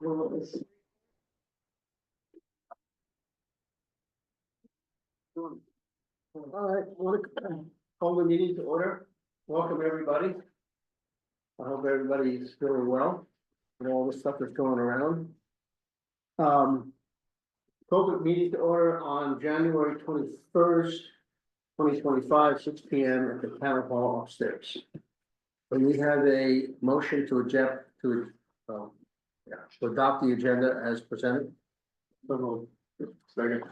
All right, want to call the meeting to order. Welcome, everybody. I hope everybody is doing well and all the stuff that's going around. Public meeting to order on January 21st, 2025, 6 p.m. at the town hall upstairs. And we have a motion to adopt the agenda as presented. Second.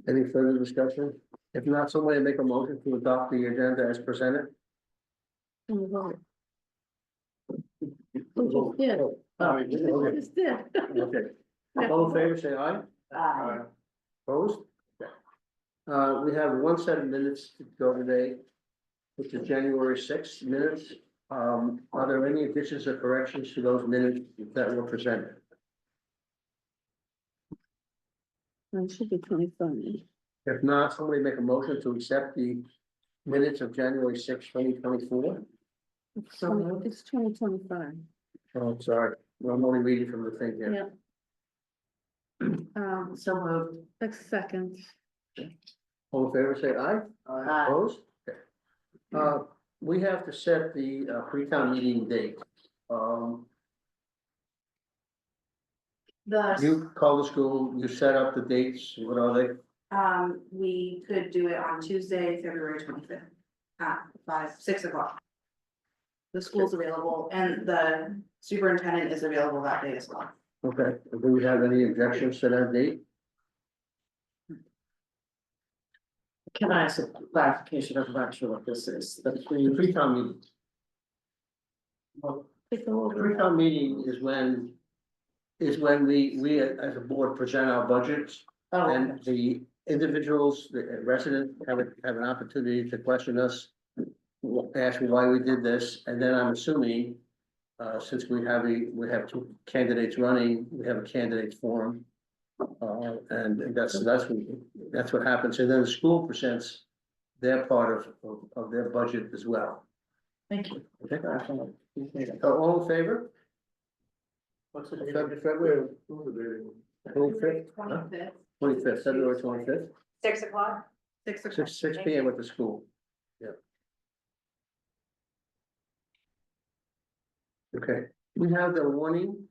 Any further discussion? If not, somebody make a motion to adopt the agenda as presented. Yeah. Okay. Just did. Okay. All in favor, say aye. Aye. Opposed? Okay. We have one set of minutes to go today, which is January 6th minutes. Are there any additions or corrections to those minutes that were presented? It should be 25. If not, somebody make a motion to accept the minutes of January 6th, 2024. It's 2025. Oh, I'm sorry. Well, I'm only reading from the thing here. Yeah. So moved. A second. All in favor, say aye. Aye. Opposed? Okay. We have to set the pre-town meeting date. You call the school, you set up the dates, what are they? We could do it on Tuesday, February 25th, at 6 o'clock. The school's available and the superintendent is available that day as well. Okay, do we have any objections to that date? Can I ask a clarification of actually what this is? The The pre-town meeting. Take a look. The pre-town meeting is when we as a board present our budgets. And the individuals, the residents have an opportunity to question us, ask why we did this, and then I'm assuming, since we have two candidates running, we have a candidates forum. And that's what happens, and then the school presents their part of their budget as well. Thank you. Okay, all in favor? What's the February? 25th? 25th, 25th, February 25th, 6 o'clock? 6 o'clock. 6 p.m. at the school. Yeah. Okay, we have the warning.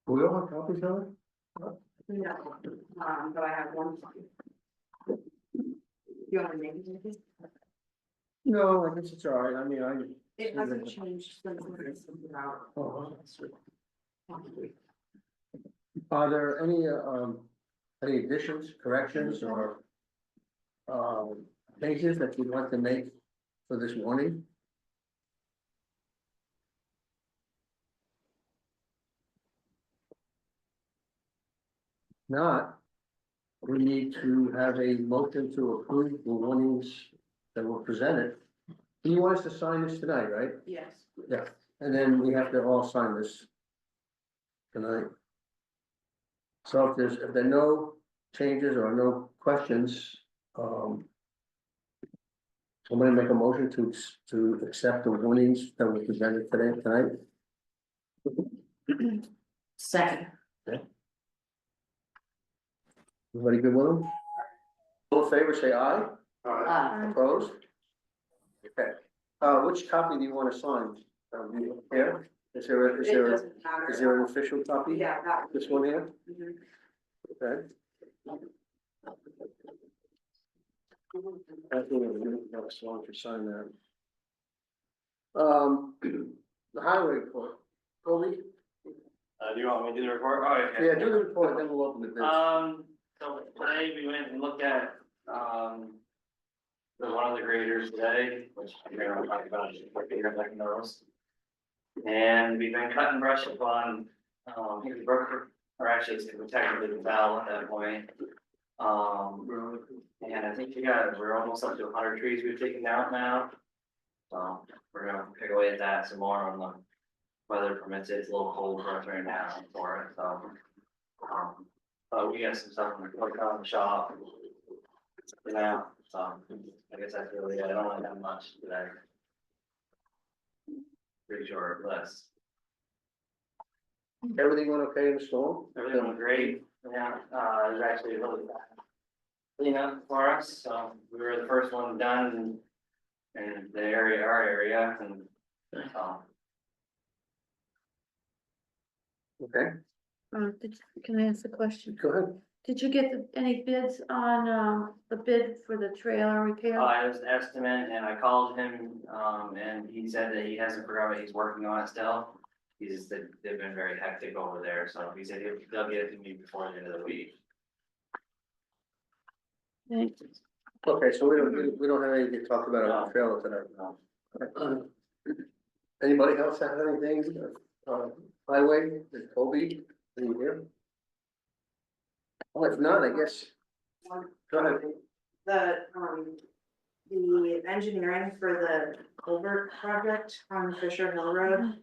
We all have copies of it? No, but I have one. You want to name it? No, I guess it's all right, I mean, It hasn't changed since it's about. Oh, are there any additions, corrections, or changes that you'd like to make for this warning? Not, we need to have a motion to approve the warnings that were presented. You want us to sign this tonight, right? Yes. Yeah, and then we have to all sign this tonight. So if there are no changes or no questions, somebody make a motion to accept the warnings that were presented tonight. Second. Everybody good with them? All in favor, say aye. Opposed? Okay, which copy do you want to sign? Here, is there It doesn't matter. an official copy? Yeah, that. This one here, Mhm. okay. I think that's one to sign that. The highway report, Colby, Do you want me to do the report? Oh, okay. yeah, do the report, then we'll open the bid. So today we went and looked at, one of the graders today, which we're gonna talk about just quick here in second rows. And we've been cutting brush up on, here's the broker, or actually it's technically the valve at that point. And I think we're almost up to 100 trees we've taken down now. So we're gonna pick away at that some more on the weather permits it. It's a little cold for us right now for it, so. But we got some stuff working on the shop for now, so I guess that's really it. I don't really have much today. pretty short list. Everything went okay in the storm? Everything went great, yeah, it was actually really bad. Cleanup for us, so we were the first one done in the area, our area, and, Okay, Can I ask a question? go ahead. Did you get any bids on, the bid for the trailer repair? it was an estimate, and I called him, and he said that he hasn't forgotten, he's working on it still. They've been very hectic over there, so he said they'll get it to me before the end of the week. Thanks. Okay, so we don't have anything to talk about on the trailer tonight. Anybody else have anything, highway, Toby, any here? Well, if not, I guess, go ahead. The engineering for the culvert project on Fisher Hill Road,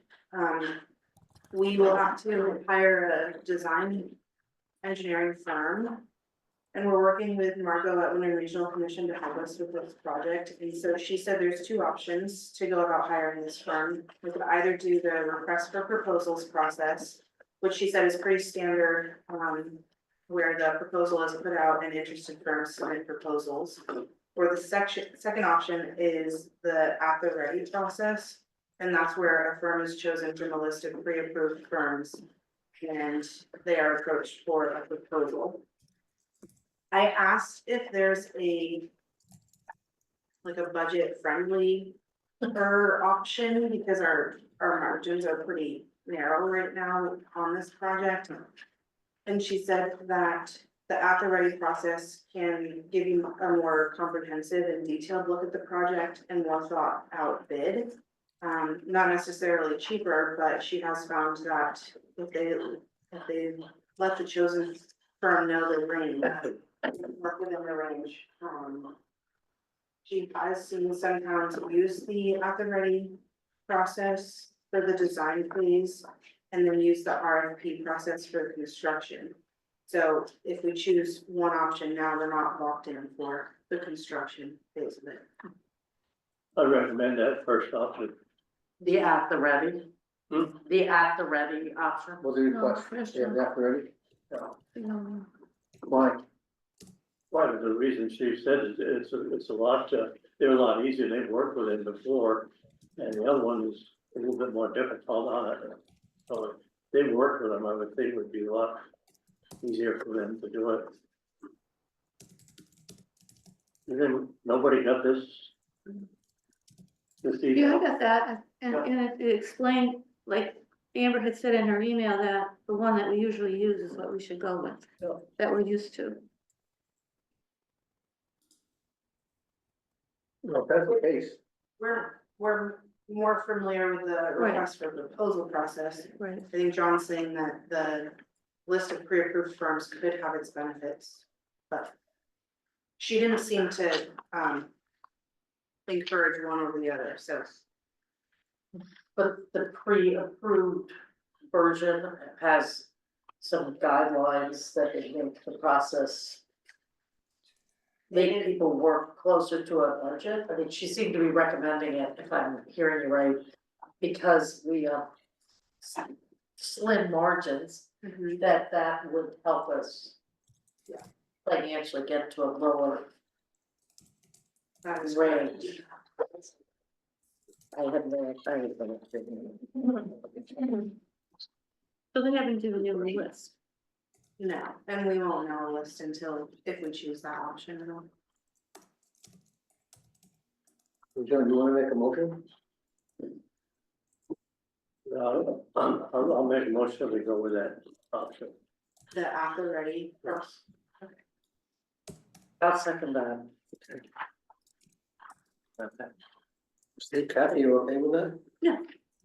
we will have to hire a design engineering firm. And we're working with Margot at Winter Regional Commission to help us with this project, and so she said there's two options to go about hiring this firm. We could either do the request for proposals process, which she said is pretty standard, where the proposal is put out and interested firms submit proposals. Or the second option is the at the ready process, and that's where a firm is chosen from a list of pre-approved firms, and they are approached for a proposal. I asked if there's like a budget friendly option, because our margins are pretty narrow right now on this project. And she said that the at the ready process can give you a more comprehensive and detailed look at the project and more thought out bid. Not necessarily cheaper, but she has found that if they let the chosen firm know the range, work within the range. She has seen some towns use the at the ready process for the design phase and then use the RFP process for the construction. So if we choose one option now, we're not locked in for the construction phase of it. I recommend that first option. The at the ready, Hmm? the at the ready option. What's the request? first Yeah, one. that ready? No. Why? One of the reasons she said is it's a lot, they're a lot easier, they've worked with it before, and the other one is a little bit more difficult on it. So if they worked with them, I would think it would be a lot easier for them to do it. And then nobody got this Yeah, I email? got that, and it explained, like Amber had said in her email, that the one that we usually use is what we should go with, that we're used to. Well, if that's the case, We're more familiar with the Right. request for proposal process. Right. I think John's saying that the list of pre-approved firms could have its benefits, but she didn't seem to, encourage one over the other, so. But the pre-approved version has some guidelines that they make the process. Make people work closer to a budget. I mean, she seemed to be recommending it, if I'm hearing you right, because we slim margins, that would help us financially get to a lower That is range. I have no idea. So they haven't given you a list. No, and we won't know a list until, if we choose that option at all. John, do you wanna make a motion? I'll make a motion that we go with that option. The after ready. Yes. I'll second that. Steve, Kathy, you okay with that?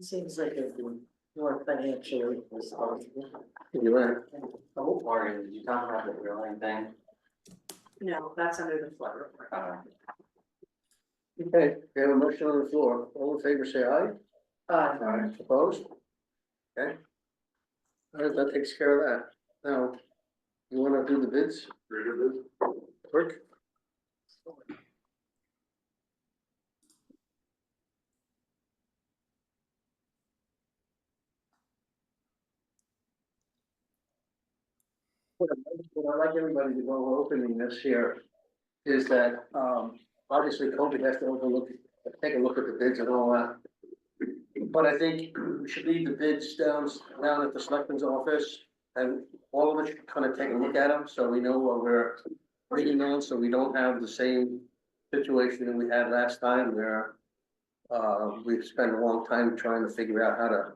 Seems like it would be more financially responsible. You're right. Oh, Morgan, did you talk about the drilling thing? No, that's under the flood report. Okay, we have a motion on the floor. All in favor, say aye. Opposed? Okay. All right, that takes care of that. Now, you wanna do the bids? Quick? What I'd like everybody to know, we're opening this here, is that, obviously COVID has to take a look at the bids and all that. But I think we should leave the bids down at the selectman's office, and all of us should kind of take a look at them, so we know what we're waiting on, so we don't have the same situation that we had last time, where we've spent a long time trying to figure out how to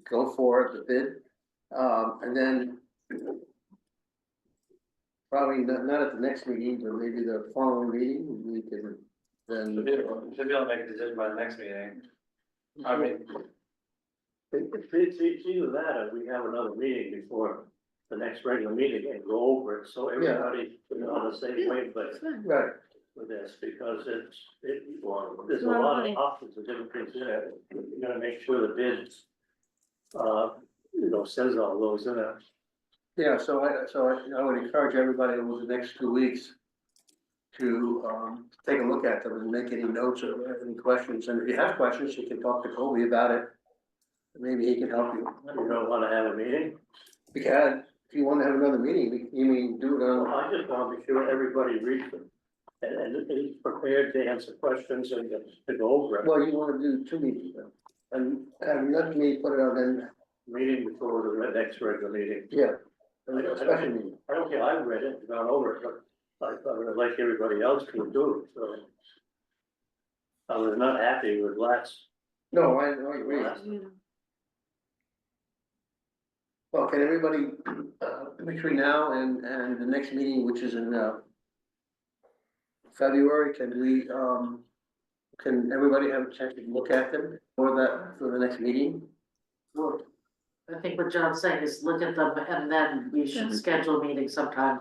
go for the bid. And then probably not at the next meeting, but maybe the following meeting, we can then. Should be able to make a decision by the next meeting. I mean, It's either that or we have another meeting before the next regular meeting and go over it, so everybody is on the same wavelength It's fine. Right, with this, because there's a It's lot of money. options and different things in it. You gotta make sure the bids, says all those in it. yeah, so I would encourage everybody over the next 2 weeks to, take a look at them and make any notes or any questions, and if you have questions, you can talk to Kobe about it. Maybe he can help you. You don't wanna have a meeting? We can, if you want to have another meeting, you mean do it Well, on, I just wanna be sure everybody reads them and is prepared to answer questions and to go over it. well, you want to do 2 meetings then. And let me put it on then, Meeting before the next regular meeting. yeah, a special meeting. I don't care, I've read it, and gone over it, but I would like everybody else to do it, so. I was not happy with last. No, I agree. Yeah. Well, can everybody, between now and the next meeting, which is in, February, can everybody have a chance to look at them for the next meeting? Well, I think what John's saying is look at them and then we should schedule a meeting sometime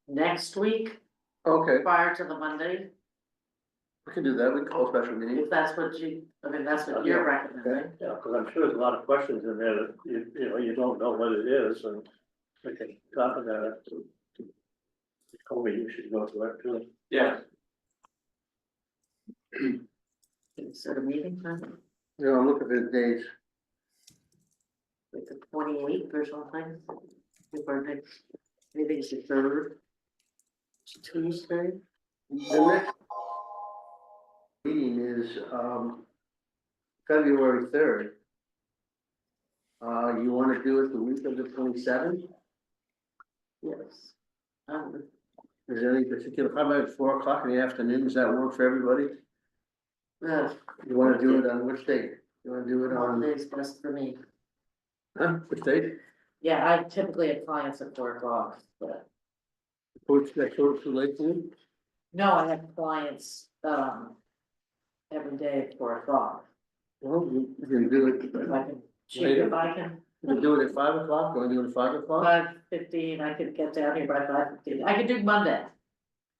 next week Okay, prior to the Monday. we can do that, we can call a special meeting. If that's what that's what you're recommending. Yeah, because I'm sure there's a lot of questions in there that you don't know what it is, and we can talk about it. You told me you should go to it too. yeah, Set a meeting time, You know, I'm looking for the dates. like the 28th or something. If our next, maybe it's the 3rd. Tuesday. The next meeting is, February 3rd. You wanna do it the week of the 27th? Yes. Is there any particular, how about 4 o'clock in the afternoon, does that work for everybody? You wanna do it on which date? You wanna do it on, Monday's best for me. which date? Yeah, I typically have clients at 4 o'clock, but Which, that's too late for you? no, I have clients, every day at 4 o'clock. Well, you can do it, If I can, Later. if I can, you can do it at 5 o'clock, or do it at 5 o'clock? 5:15, I could get down here by 5:15. I could do Monday.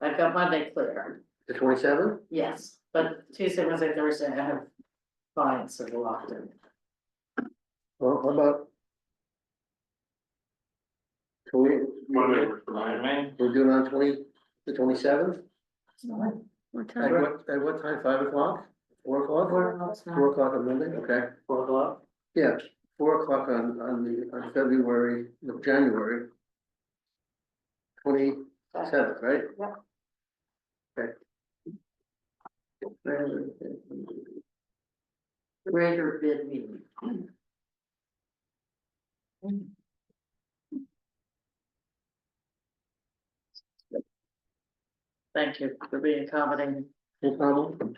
I've got Monday clear, The 27th? yes, but Tuesday, Wednesday, Thursday, I have clients that are locked in. Well, how about? Can we, Monday works fine, man. we'll do it on the 27th? What At time? what time, 5 o'clock? 4 o'clock? 4 o'clock on Monday, okay, 4 o'clock? yeah, 4 o'clock on February, no, January. 27th, right? Greater bid meeting. Thank you for being accommodating. No problem.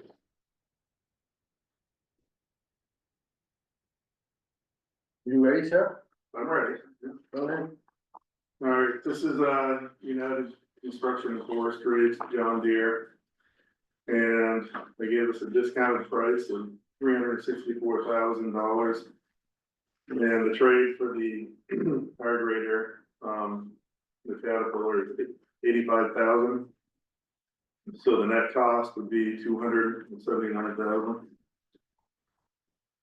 You ready, sir? I'm ready. Go ahead. All right, this is, United Construction and Forestry, it's John Deere. And they gave us a discounted price of $364,000. And the trade for the hard grader, the Caterpillar is $85,000. So the net cost would be $279,000.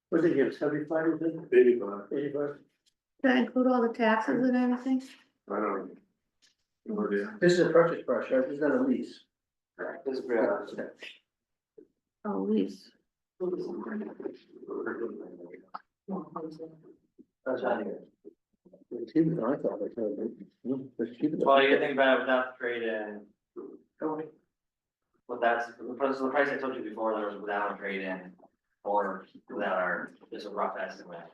What did you give, 75, you think? 85. 85? Does that include all the taxes and everything? I don't know. No idea. This is a purchase price, right? This is not a lease. This is great. Oh, lease. That's not here. It's cheaper than I thought, it's cheaper than- Well, you can think about it without the trade-in, Okay. but that's, the price I told you before, there was without a trade-in. Or without our, just a rough estimate.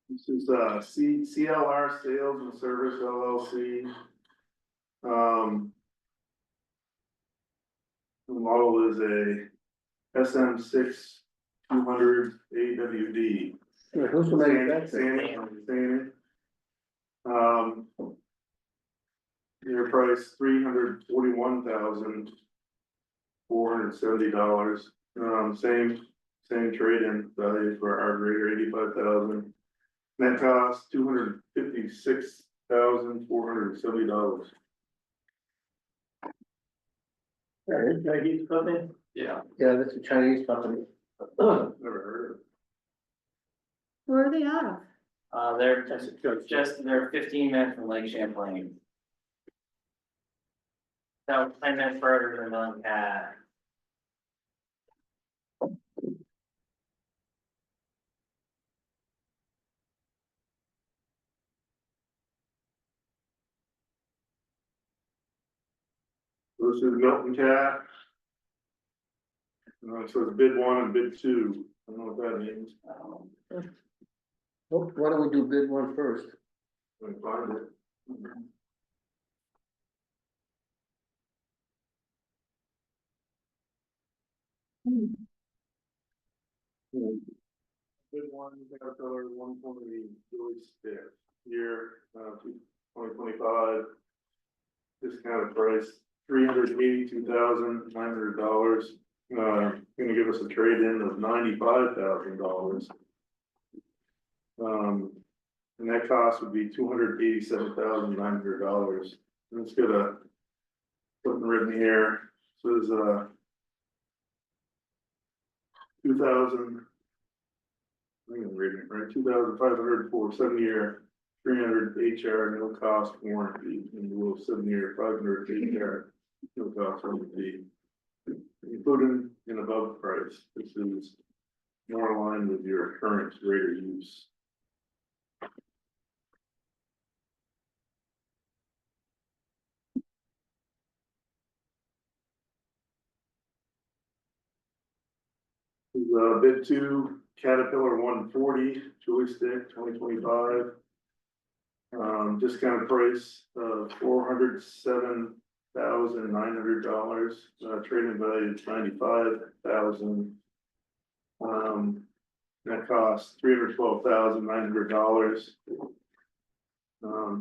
This is CLR Sales and Service LLC. The model is a SM6 200 AWD. Yeah, who's the manufacturer? Their price $341,470. Same trade-in value for our grader, 85,000. Net cost $256,470. Chinese company? Yeah. Yeah, that's a Chinese company. Never heard of it. Where are they out of? They're That's a good. they're 15 minutes from Lake Champlain. So 10 minutes further than Mount Cat. This is Milton Cat. So it's bid one and bid two. I don't know what that means. Well, why don't we do bid one first? I can find it. Bid one, Caterpillar 120 Joy Stick, year, 2025. Discounted price, $382,900. Gonna give us a trade-in of $95,000. And that cost would be $287,900. Let's get a, something written here, says, 2,000. I'm gonna read it, right, 2,500 for 7-year, 300 HR, no cost warranty, and we'll 7-year, 500 HR, no cost warranty. Including and above price, this is more aligned with your current rate of use. Bid two, Caterpillar 140 joystick 2025. Discount price of $407,900. Trading value is $95,000. That costs $312,900.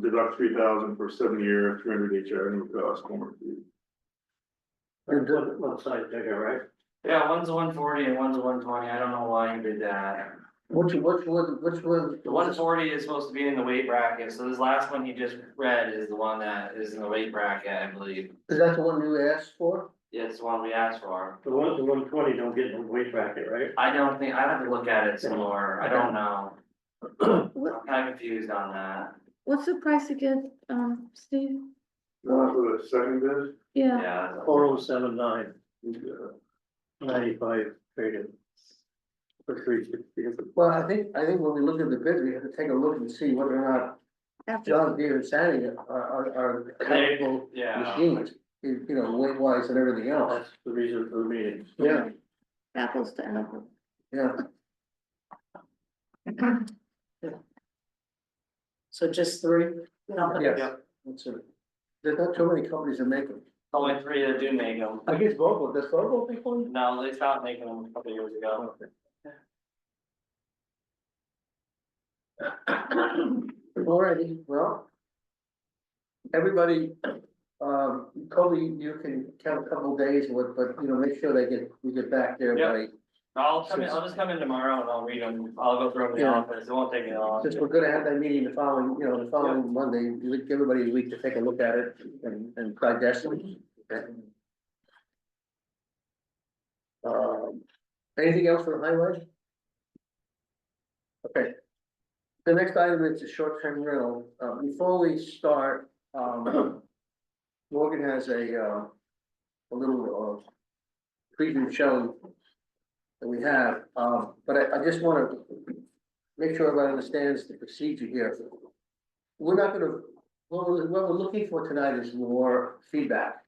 Deduct $3,000 for 7-year, 300 HR, no cost warranty. One side bigger, right? Yeah, one's a 140 and one's a 120. I don't know why you did that. Which one? The 140 is supposed to be in the weight bracket, so this last one you just read is the one that is in the weight bracket, I believe. Is that the one you asked for? Yeah, it's the one we asked for. The 120 don't get in the weight bracket, right? I don't think, I have to look at it some more. I don't know. What, I'm kind of confused on that. what's the price again, Steve? For the second bid, Yeah, Yeah. 4079, 95 traded. For 360. Well, I think when we look at the bids, we have to take a look and see whether or not after, John Deere and Sandy are capable Yeah. machines, you know, weight wise and everything else. That's the reason for the meeting. Yeah, apples to apples. yeah. So just 3? Yes. That's it. There's not too many companies that make them. Only 3 that do make them. I guess Vogel, does Vogel make one? No, they stopped making them a couple years ago. Alrighty, well. Everybody, Kobe, you can count a couple days, but you know, make sure we get back there Yep. by. I'll just come in tomorrow and I'll read them. I'll go through them in the Yeah. office. It won't take me long. Since we're gonna have that meeting the following Monday, we give everybody a week to take a look at it and digest it. Anything else for the highway? Okay. The next item is the short-term rental. Before we start, Morgan has a little, preview showing that we have, but I just wanna make sure everybody understands the procedure here. We're not gonna, what we're looking for tonight is more feedback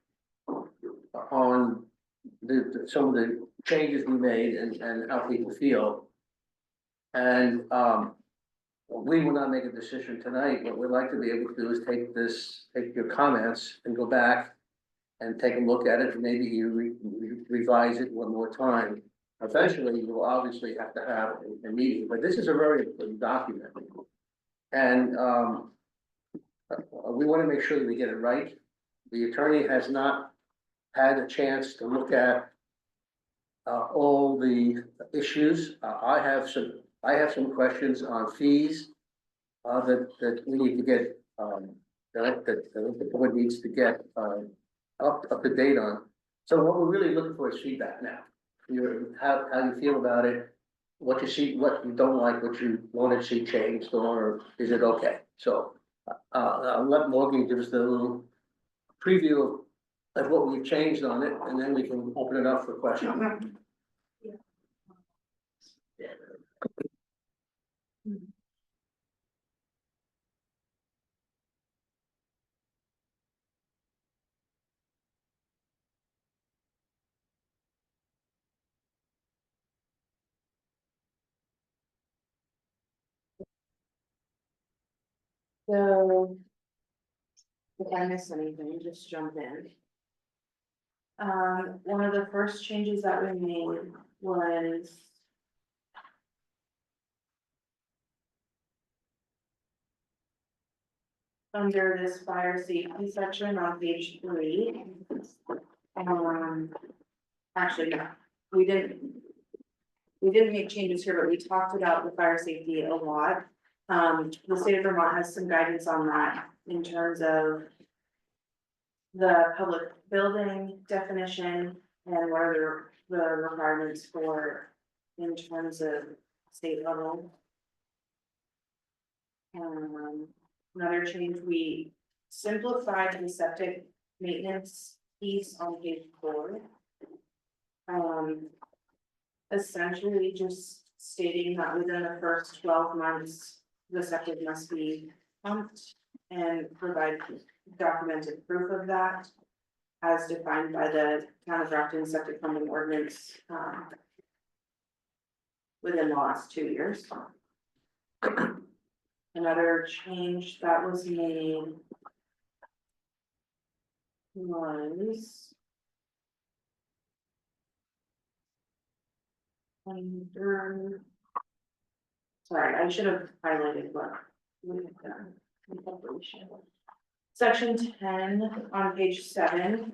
on some of the changes we made and how people feel. And, we will not make a decision tonight. What we'd like to be able to do is take your comments and go back and take a look at it, and maybe you revise it one more time. Eventually, you will obviously have to have a meeting, but this is a very important document. And, we wanna make sure that we get it right. The attorney has not had a chance to look at all the issues. I have some questions on fees that we need to get, that the board needs to get up to date on. So what we're really looking for is feedback now. How you feel about it, what you see, what you don't like, what you want to see changed, or is it okay? So I'll let Morgan give us the little preview of what we've changed on it, and then we can open it up for questions. So. If I miss anything, just jump in. One of the first changes that we made was. Under this fire safety section on page 3. Actually, no, we didn't. We didn't make changes here, but we talked about the fire safety a lot. The state of Vermont has some guidance on that in terms of. The public building definition and what are the requirements for in terms of state level. Another change, we simplified the septic maintenance piece on page 4. Essentially just stating that within the first 12 months, the septic must be pumped and provide documented proof of that. As defined by the town of Grafton septic pumping ordinance. Within the last 2 years. Another change that was made. Was. Under. Sorry, I should have highlighted what we have done. Section 10 on page 7.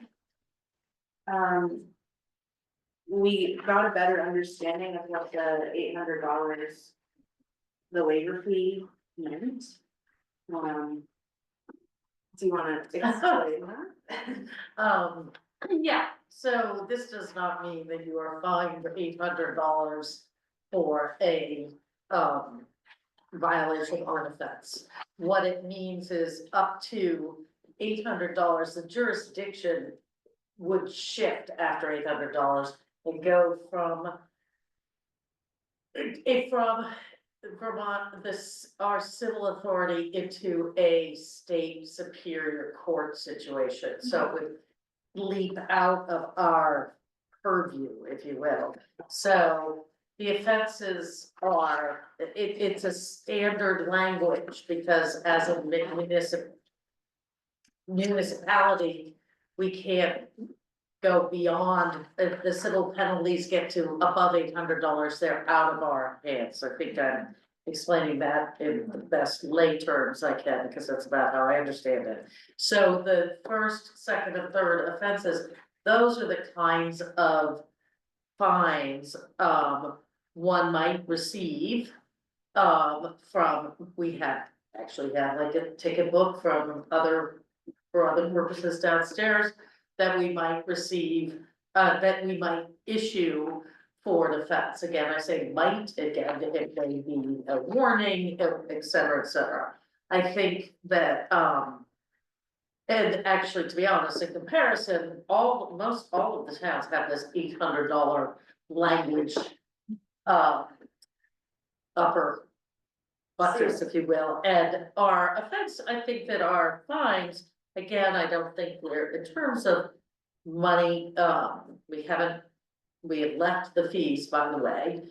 We got a better understanding of what the $800 the waiver fee meant. Do you wanna explain that? Yeah, so this does not mean that you are fined $800 for a, violation or an offense. What it means is up to $800, the jurisdiction would shift after $800 and go from Vermont, our civil authority into a state superior court situation. So it would leap out of our purview, if you will. So the offenses are, it's a standard language because as a municipality, we can't go beyond, if the civil penalties get to above $800, they're out of our hands. I think I'm explaining that in the best lay terms I can, because that's about how I understand it. So the first, second, and third offenses, those are the kinds of fines one might receive from, we actually have like a ticket book from for other purposes downstairs that we might receive, that we might issue for an offense. Again, I say might, again, it may be a warning, et cetera, et cetera. I think that, And actually, to be honest, in comparison, most all of the towns have this $800 language. Upper buttress, if you will, and our offense, I think that our fines, again, I don't think we're, in terms of money, we have left the fees, by the way,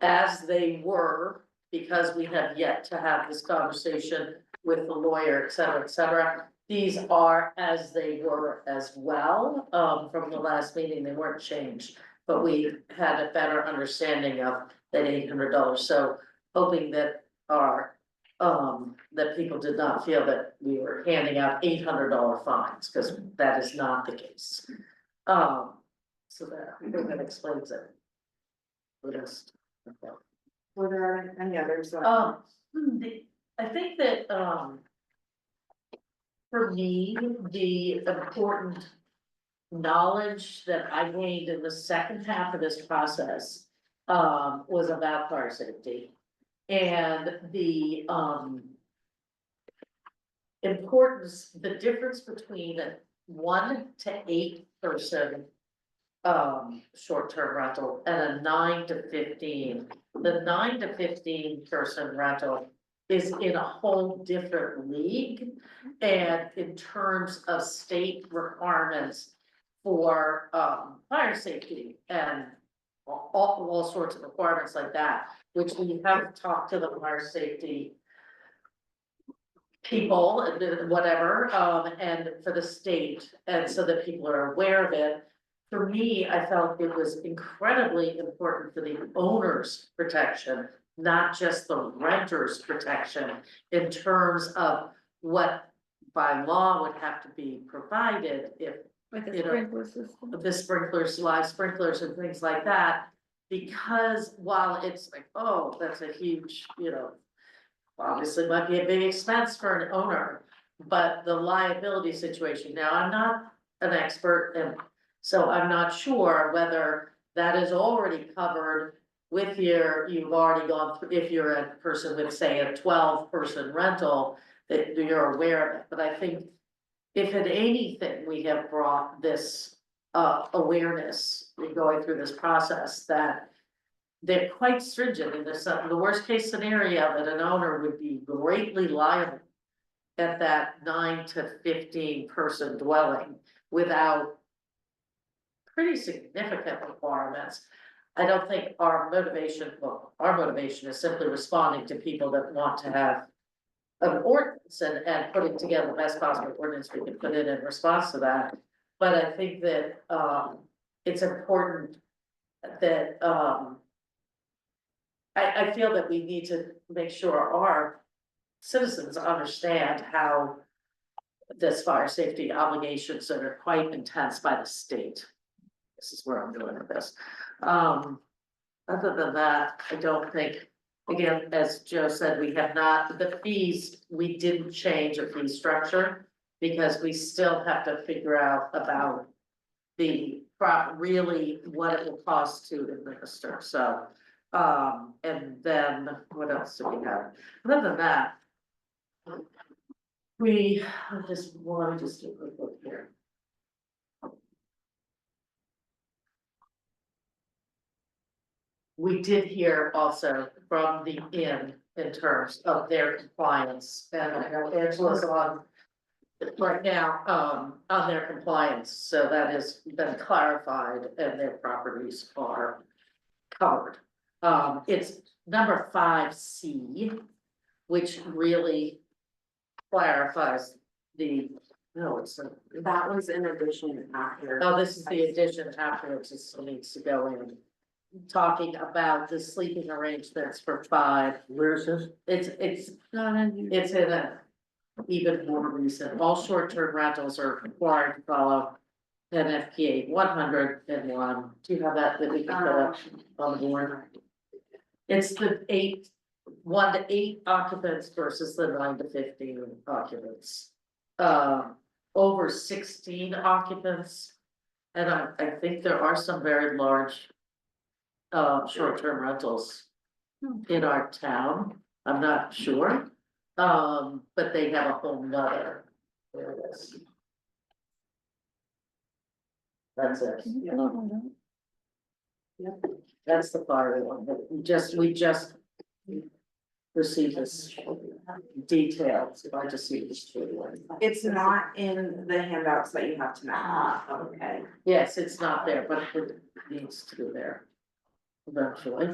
as they were, because we have yet to have this conversation with the lawyer, et cetera, et cetera. These are as they were as well, from the last meeting, they weren't changed, but we had a better understanding of that $800, so hoping that our, that people did not feel that we were handing out $800 fines, because that is not the case. So that explains it. What else? Okay. Were there any others? I think that, for me, the important knowledge that I gained in the second half of this process, was about fire safety. And the, importance, the difference between a 1 to 8 person short-term rental and a 9 to 15. The 9 to 15 person rental is in a whole different league. And in terms of state requirements for fire safety and all sorts of requirements like that, which we have talked to the fire safety people and whatever, and for the state, and so that people are aware of it. For me, I felt it was incredibly important for the owner's protection, not just the renter's protection, in terms of what by law would have to be provided if Like a you know, sprinkler system. the sprinklers, live sprinklers and things like that. Because while it's like, oh, that's a huge, obviously might be a big expense for an owner, but the liability situation, now I'm not an expert, and so I'm not sure whether that is already covered with you've already gone through, if you're a person with, say, a 12-person rental, that you're aware of it, but I think if at anything, we have brought this awareness in going through this process, that they're quite stringent in this, the worst case scenario, that an owner would be greatly liable at that 9 to 15 person dwelling without pretty significant requirements. I don't think our motivation is simply responding to people that want to have an ordinance and putting together the best possible ordinance we can put in response to that. But I think that it's important that I feel that we need to make sure our citizens understand how this fire safety obligations that are quite intense by the state. This is where I'm going with this. Other than that, I don't think, again, as Joe said, we have not, the fees, we didn't change a fee structure because we still have to figure out about the really what it will cost to administer. So, and then what else do we have? Other than that, let me just do a quick look here. We did hear also from the inn in terms of their compliance, and I know Angela's on right now, on their compliance, so that has been clarified and their properties are covered. It's number 5C, which really clarifies the, That was in addition after. oh, this is the addition afterwards, it still needs to go in. Talking about the sleeping arrangements for 5. Where is this? It's Not in here. It's in a even more recent, all short-term rentals are required to follow NFPA 101. Do you have that we can put up on the board? It's the 1 to 8 occupants versus the 9 to 15 occupants. Over 16 occupants, and I think there are some very large short-term rentals in our town. I'm not sure. But they have a whole nother, there it is. That's it. That's the fire one, but we just received this details, if I just see this through. It's not in the handouts that you have tonight. Okay. Yes, it's not there, but it needs to be there eventually.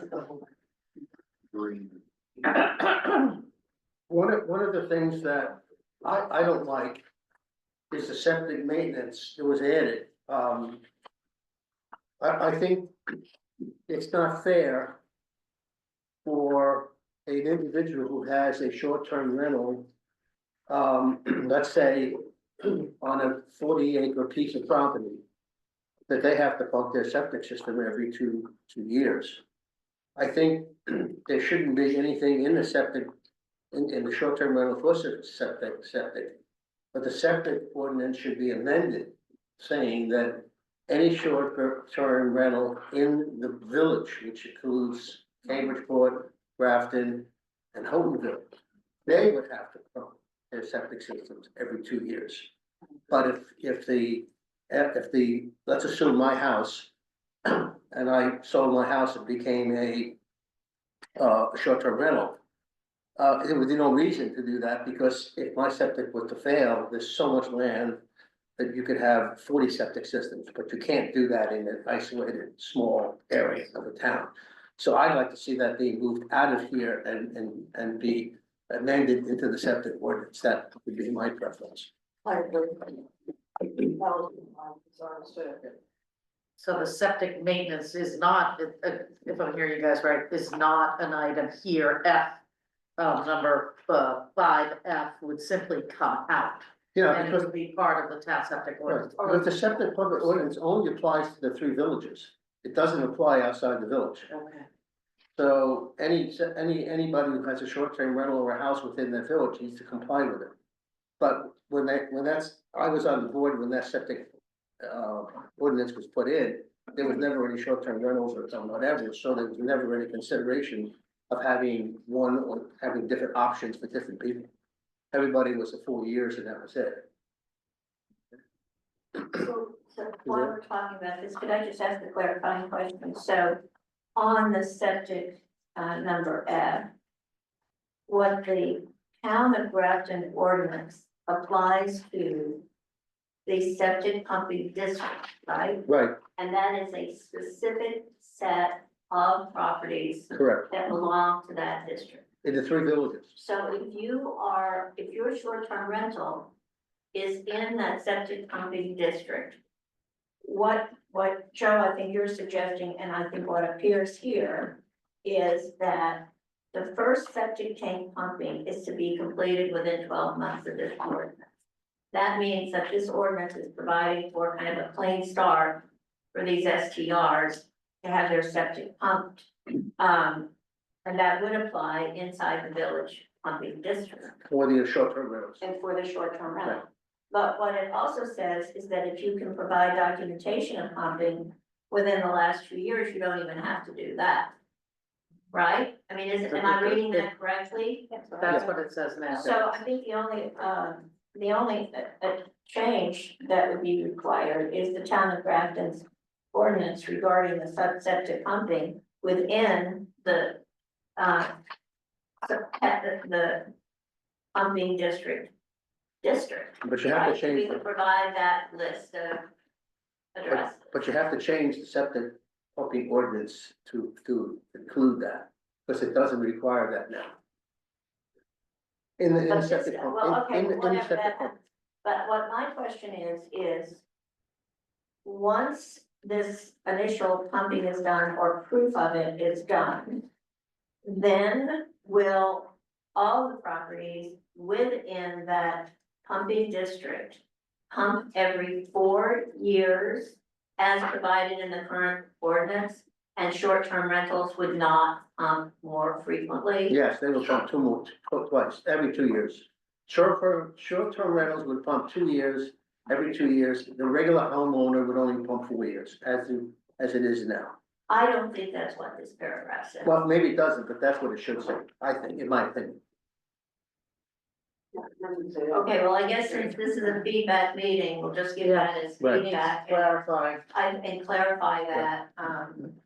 One of the things that I don't like is the septic maintenance that was added. I think it's not fair for an individual who has a short-term rental, let's say, on a 40-acre piece of property, that they have to pump their septic system every two years. I think there shouldn't be anything in the septic, in the short-term rental for septic. But the septic ordinance should be amended, saying that any short-term rental in the village, which includes Cambridgeport, Grafton, and Houghtonville, they would have to pump their septic systems every 2 years. But if the, let's assume my house, and I sold my house, it became a short-term rental. There would be no reason to do that, because if my septic was to fail, there's so much land that you could have 40 septic systems, but you can't do that in an isolated, small area of a town. So I'd like to see that being moved out of here and be amended into the septic ordinance. That would be my preference. So the septic maintenance is not, if I'm hearing you guys right, is not an item here, F. Number 5F would simply come out. Yeah, And it because would be part of the town septic ordinance. but the septic public ordinance only applies to the 3 villages. It doesn't apply outside the village. Okay. So anybody who has a short-term rental or a house within that village needs to comply with it. But I was on the board when that septic ordinance was put in, there was never any short-term rentals or whatever, so there was never any consideration of having one or having different options for different people. Everybody was the 4 years and that was it. So while we're talking about this, could I just ask a clarifying question? So on the septic, number F, what the town of Grafton ordinance applies to the septic pumping district, right? Right, And that is a specific set of properties correct. that belong to that district. In the 3 villages. So if your short-term rental is in that septic pumping district, what Joe, I think you're suggesting, and I think what appears here, is that the first septic tank pumping is to be completed within 12 months of this ordinance. That means that this ordinance is providing for kind of a plain start for these STRs to have their septic pumped. And that would apply inside the village pumping district For the short-term rentals. and for the short-term rental. But what it also says is that if you can provide documentation of pumping within the last 2 years, you don't even have to do that. Right? I mean, am I reading that correctly? That's what it says now. So I think the only change that would be required is the town of Grafton's ordinance regarding the septic pumping within the pumping district. But you have to Right? change, We could provide that list of addresses. but you have to change the septic pumping ordinance to include that, because it doesn't require that now. In the But this, septic pump, well, okay, in the whatever septic that, pump. but what my question is once this initial pumping is done or proof of it is done, then will all the properties within that pumping district pump every 4 years as provided in the current ordinance, and short-term rentals would not pump more frequently? Yes, they will pump twice, every 2 years. Short-term rentals would pump 2 years, every 2 years. The regular homeowner would only pump 4 years, as it is now. I don't think that's what this paragraph says. Well, maybe it doesn't, but that's what it should say, I think, in my opinion. Okay, well, I guess since this is a feedback meeting, we'll just give that as Right. feedback Clarify. and clarify that,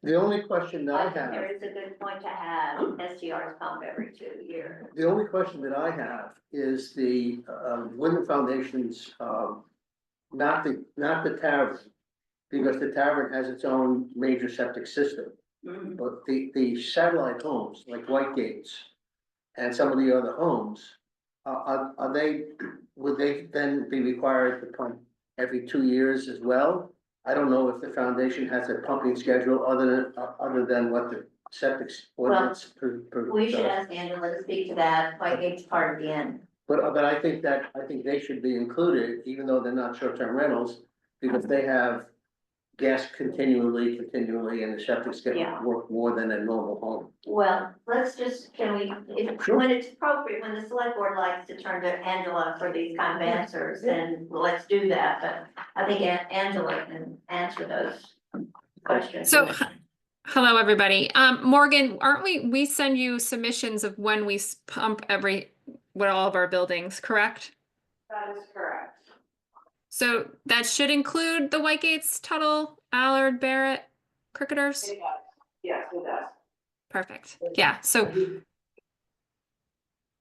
The only question that I I think have. there is a good point to have STRs pump every 2 years. The only question that I have is the, Wyndham Foundation's, not the tavern. Because the tavern has its own major septic system, but the satellite homes, like White Gates. And some of the other homes, are they, would they then be required to pump every 2 years as well? I don't know if the foundation has a pumping schedule other than what the septic ordinance We should does. ask Angela to speak to that, like it's part of the end. But I think they should be included, even though they're not short-term rentals, because they have gas continually, and the septic's Yeah. getting work more than a normal home. Well, let's just, can we, Sure. when it's appropriate, when the select board likes to turn to Angela for these kind of answers, then let's do that, but I think Angela can answer those questions. So, hello, everybody. Morgan, aren't we send you submissions of when we pump with all of our buildings, correct? That is correct. So that should include the Whitegates, Tuttle, Allard, Barrett, Cricketers? It does, yes, it does. Perfect. Yeah, so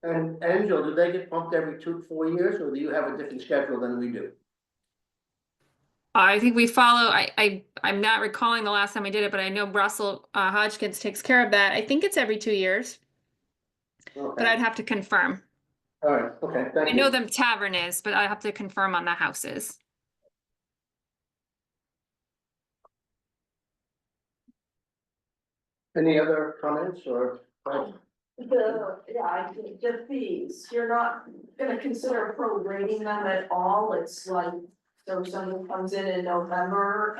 And Angela, do they get pumped every 4 years, or do you have a different schedule than we do? I think we follow, I'm not recalling the last time I did it, but I know Russell Hodgkins takes care of that. I think it's every 2 years, but Okay, I'd have to confirm. all right, okay, thank I you. know them tavern is, but I have to confirm on the houses. Any other comments or? The fees, you're not gonna consider prorating them at all, it's like, so someone comes in November,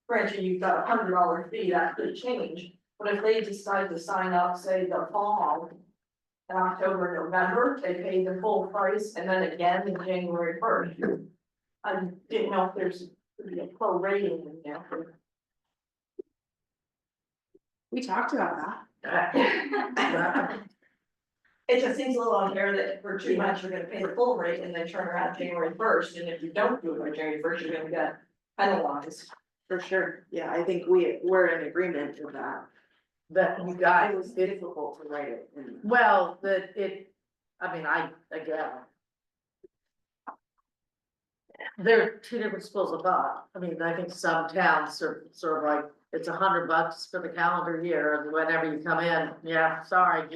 granted, you've got $100 fee, that could change, but if they decide to sign up, say, the fall, in October, November, they pay the full price, and then again in January 1st. I didn't know if there's could be a prorating in there. We talked about that. It just seems a little unfair that for 2 months, you're gonna pay the full rate and then turn around January 1st, and if you don't do it by January 1st, you're gonna get penalized. For sure, yeah, I think we're in agreement with that. That you got, It was difficult to write it. and- well, again. There are two different schools of thought. I mean, I think some towns are sort of like, it's $100 for the calendar year, and whenever you come in, yeah, sorry,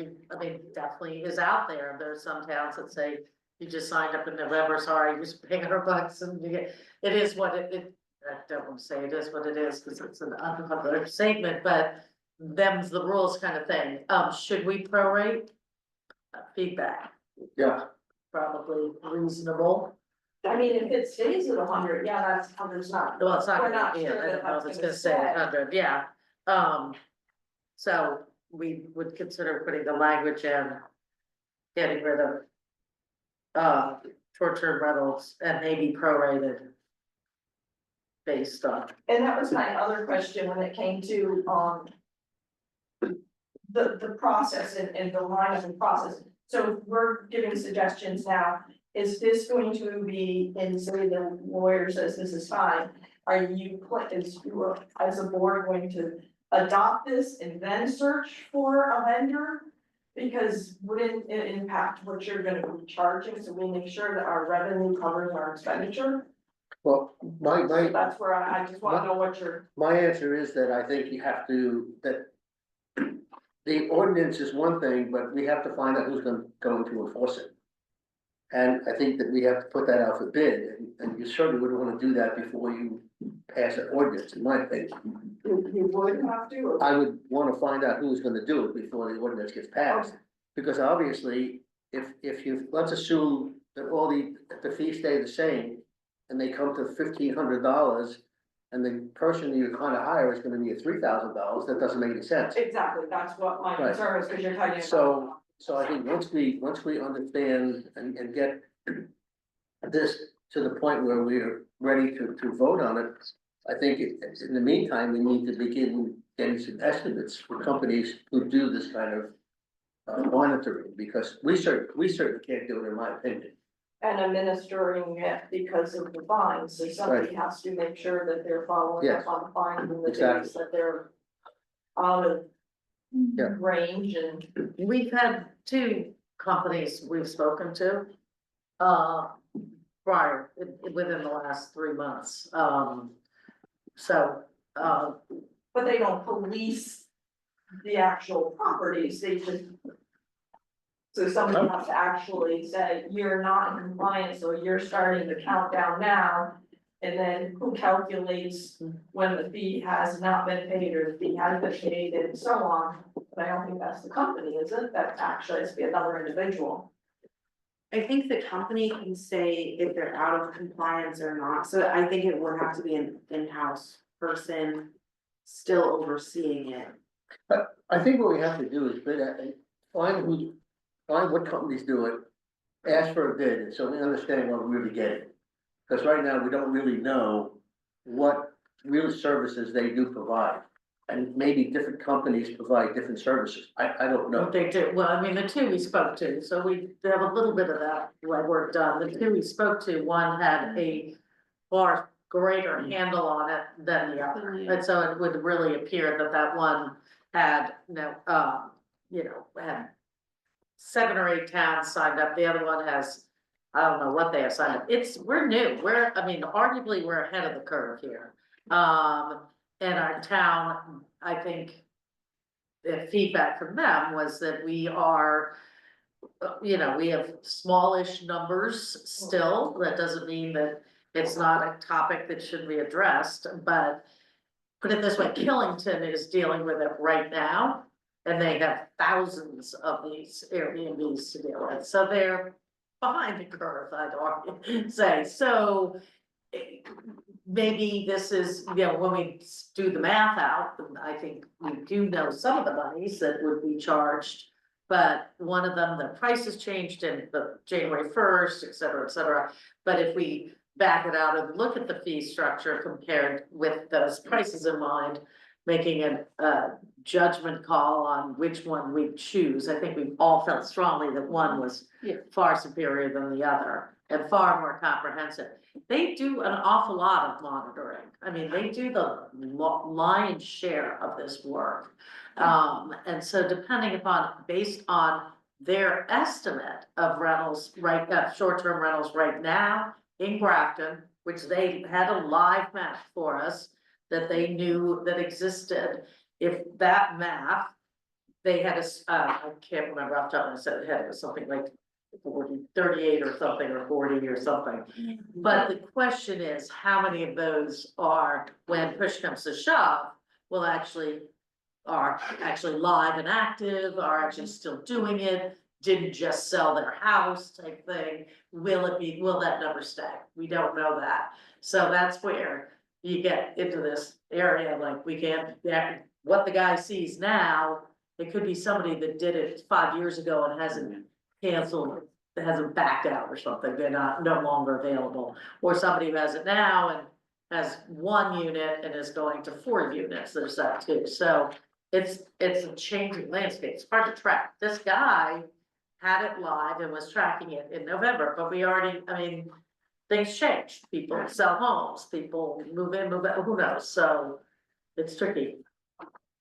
definitely is out there. There's some towns that say, you just signed up in November, sorry, you just pay $100 and you get, it is what it, I don't want to say it is what it is, because it's an understatement, but them's the rules kind of thing. Should we prorate? Feedback, Yeah, probably reasonable. I mean, if it stays at 100, yeah, that's, there's not. Well, it's not We're gonna not be, sure I that don't know if that's it's gonna gonna say stay. 100, yeah. So we would consider putting the language in, getting rid of short-term rentals and maybe prorated based on. And that was my other question when it came to, the process and the line of the process. So we're giving suggestions now, is this going to be, and say the lawyer says this is fine, are you, as a board going to adopt this and then search for a vendor? Because wouldn't it impact what you're gonna be charging, so we make sure that our revenue covers our expenditure? well, So that's where I just wanna know what you're. my answer is that I think you have to, that the ordinance is one thing, but we have to find out who's going to enforce it. And I think that we have to put that out for bid, and you certainly wouldn't want to do that before you pass an ordinance, in my opinion. You would have to, or- I would want to find out who's gonna do it before the ordinance gets passed. Because obviously, if you, let's assume that all the fees stay the same, and they come to $1,500, and the person you're trying to hire is gonna be at $3,000, that doesn't make any sense. Exactly, that's what my Right. concern is, because you're talking about. So I think once we understand and get this to the point where we're ready to vote on it, I think in the meantime, we need to begin getting some estimates for companies who do this kind monitoring, because we certainly can't do it, in my opinion. And administering it because of the fines, so somebody has to make sure that they're following Yes. up on the fines and the Exactly. days that they're out of Yeah. range and. We've had two companies we've spoken to. Prior, within the last 3 months, so, But they don't police the actual properties, they just. So somebody has to actually say, you're not in compliance, so you're starting to count down now. And then who calculates when the fee has not been paid or the fee has been paid and so on. But I don't think that's the company, is it? That's actually, it's be another individual. I think the company can say if they're out of compliance or not, so I think it would have to be an in-house person still overseeing it. I think what we have to do is find what companies do it, ask for a bid, and so we understand what we're really getting. Because right now, we don't really know what real services they do provide. And maybe different companies provide different services. I don't know. what they do, well, I mean, the two we spoke to, so we have a little bit of that work done. The two we spoke to, one had a far greater handle on it than the other. And so it would really appear that that one had, had 7 or 8 towns signed up. The other one has, I don't know what they have signed up. We're new. Arguably, we're ahead of the curve here. And our town, I think the feedback from them was that we are, we have smallish numbers still. That doesn't mean that it's not a topic that should be addressed, but put it this way, Killington is dealing with it right now. And they have thousands of these Airbnbs to deal with, so they're behind the curve, I'd argue, say, so. Maybe this is, when we do the math out, I think we do know some of the monies that would be charged. But one of them, the prices changed in the January 1st, et cetera, but if we back it out and look at the fee structure compared with those prices in mind. Making a judgment call on which one we choose, I think we all felt strongly that one was far superior than the other and far more comprehensive. They do an awful lot of monitoring. I mean, they do the lion's share of this work. And so depending upon, based on their estimate of rentals, short-term rentals right now in Grafton, which they had a live map for us, that they knew that existed. If that math, they had I can't remember off the top of my head, it was something like 38 or something, or 40 or something. But the question is, how many of those are, when push comes to shove, are actually live and active, are actually still doing it, didn't just sell their house type thing. Will that number stay? We don't know that. So that's where you get into this area, like what the guy sees now, it could be somebody that did it 5 years ago and hasn't canceled, hasn't backed out or something, they're no longer available. Or somebody who has it now and has 1 unit and is going to 4 units, there's that too. So it's a changing landscape, it's hard to track. This guy had it live and was tracking it in November, but things change, people sell homes, people move in, move out, who knows, so it's tricky.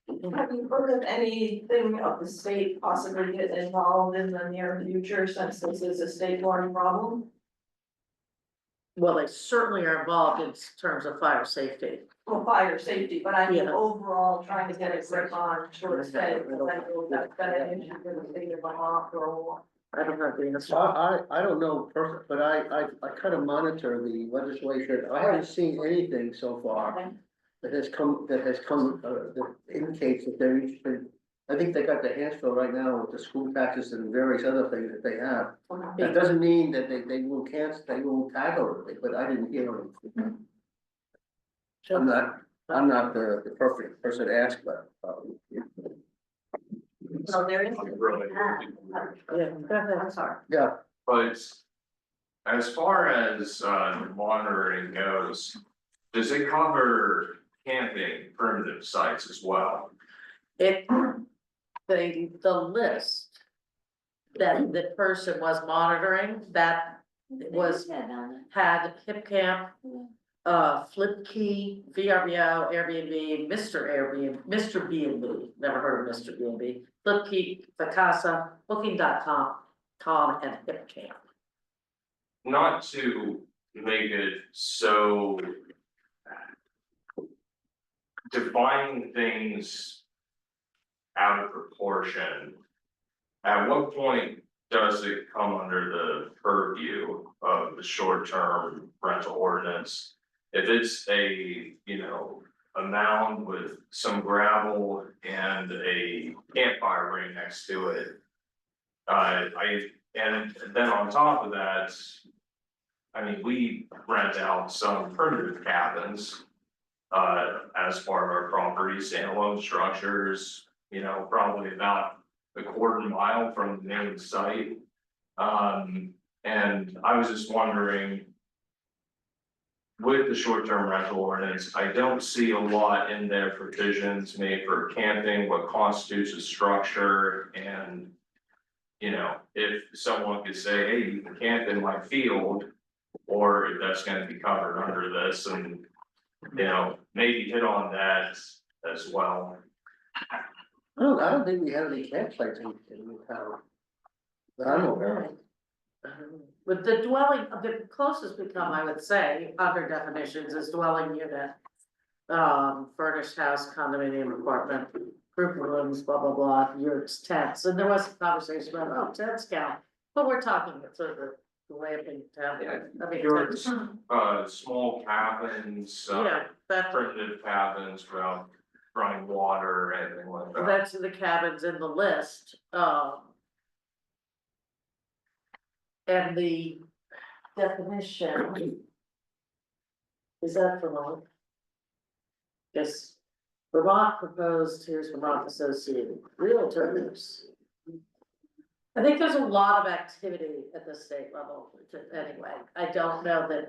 Have you heard of anything of the state possibly getting involved in the near future, since this is a statewide problem? Well, they certainly are involved in terms of fire safety. Well, fire safety, but I mean, Yeah. overall, trying to get a grip on short stay, because I know that's been an issue for the state of Vermont for a while. I don't know the answer. I don't know perfect, but I kind of monitor the legislation. I haven't seen anything so far that has come, that indicates that they're interested. I think they got their hands full right now with the school taxes and various other things that they have. That doesn't mean that they will cancel, they will tackle it, but I didn't hear anything. I'm not the perfect person to ask, but. So there is. Yeah, go ahead. I'm sorry. Yeah, But as far as monitoring goes, does it cover camping primitive sites as well? The list that the person was monitoring, that was, had HipCamp, Flip Key, VRBO, Airbnb, Mr. B&B, never heard of Mr. B&B, Flip Key, Vacasa, Booking.com, and HipCamp. Not to make it so defining things out of proportion. At what point does it come under the purview of the short-term rental ordinance? If it's a, you know, a mound with some gravel and a campfire ring next to it. And then on top of that, I mean, we rent out some primitive cabins. As part of our property, standalone structures, you know, probably about a quarter mile from the main site. And I was just wondering. With the short-term rental ordinance, I don't see a lot in there provisions made for camping, what constitutes a structure and. You know, if someone could say, hey, you can camp in my field, or if that's gonna be covered under this and. You know, maybe hit on that as well. I don't think we have any campsites in the town. That I'm aware of. With the dwelling, the closest we come, I would say, under definitions is dwelling unit. Furnished house, condominium, apartment, group of rooms, blah, blah, blah, yurts, tents, and there was some conversation about, oh, tents count. But we're talking sort of the glamping town, I mean, Yurts, tents. small cabins, Yeah, that, primitive cabins without running water or anything like that. that's the cabins in the list, and the definition. Is that Vermont? Yes, Vermont proposed, here's Vermont Associated Realtors. I think there's a lot of activity at the state level, anyway, I don't know that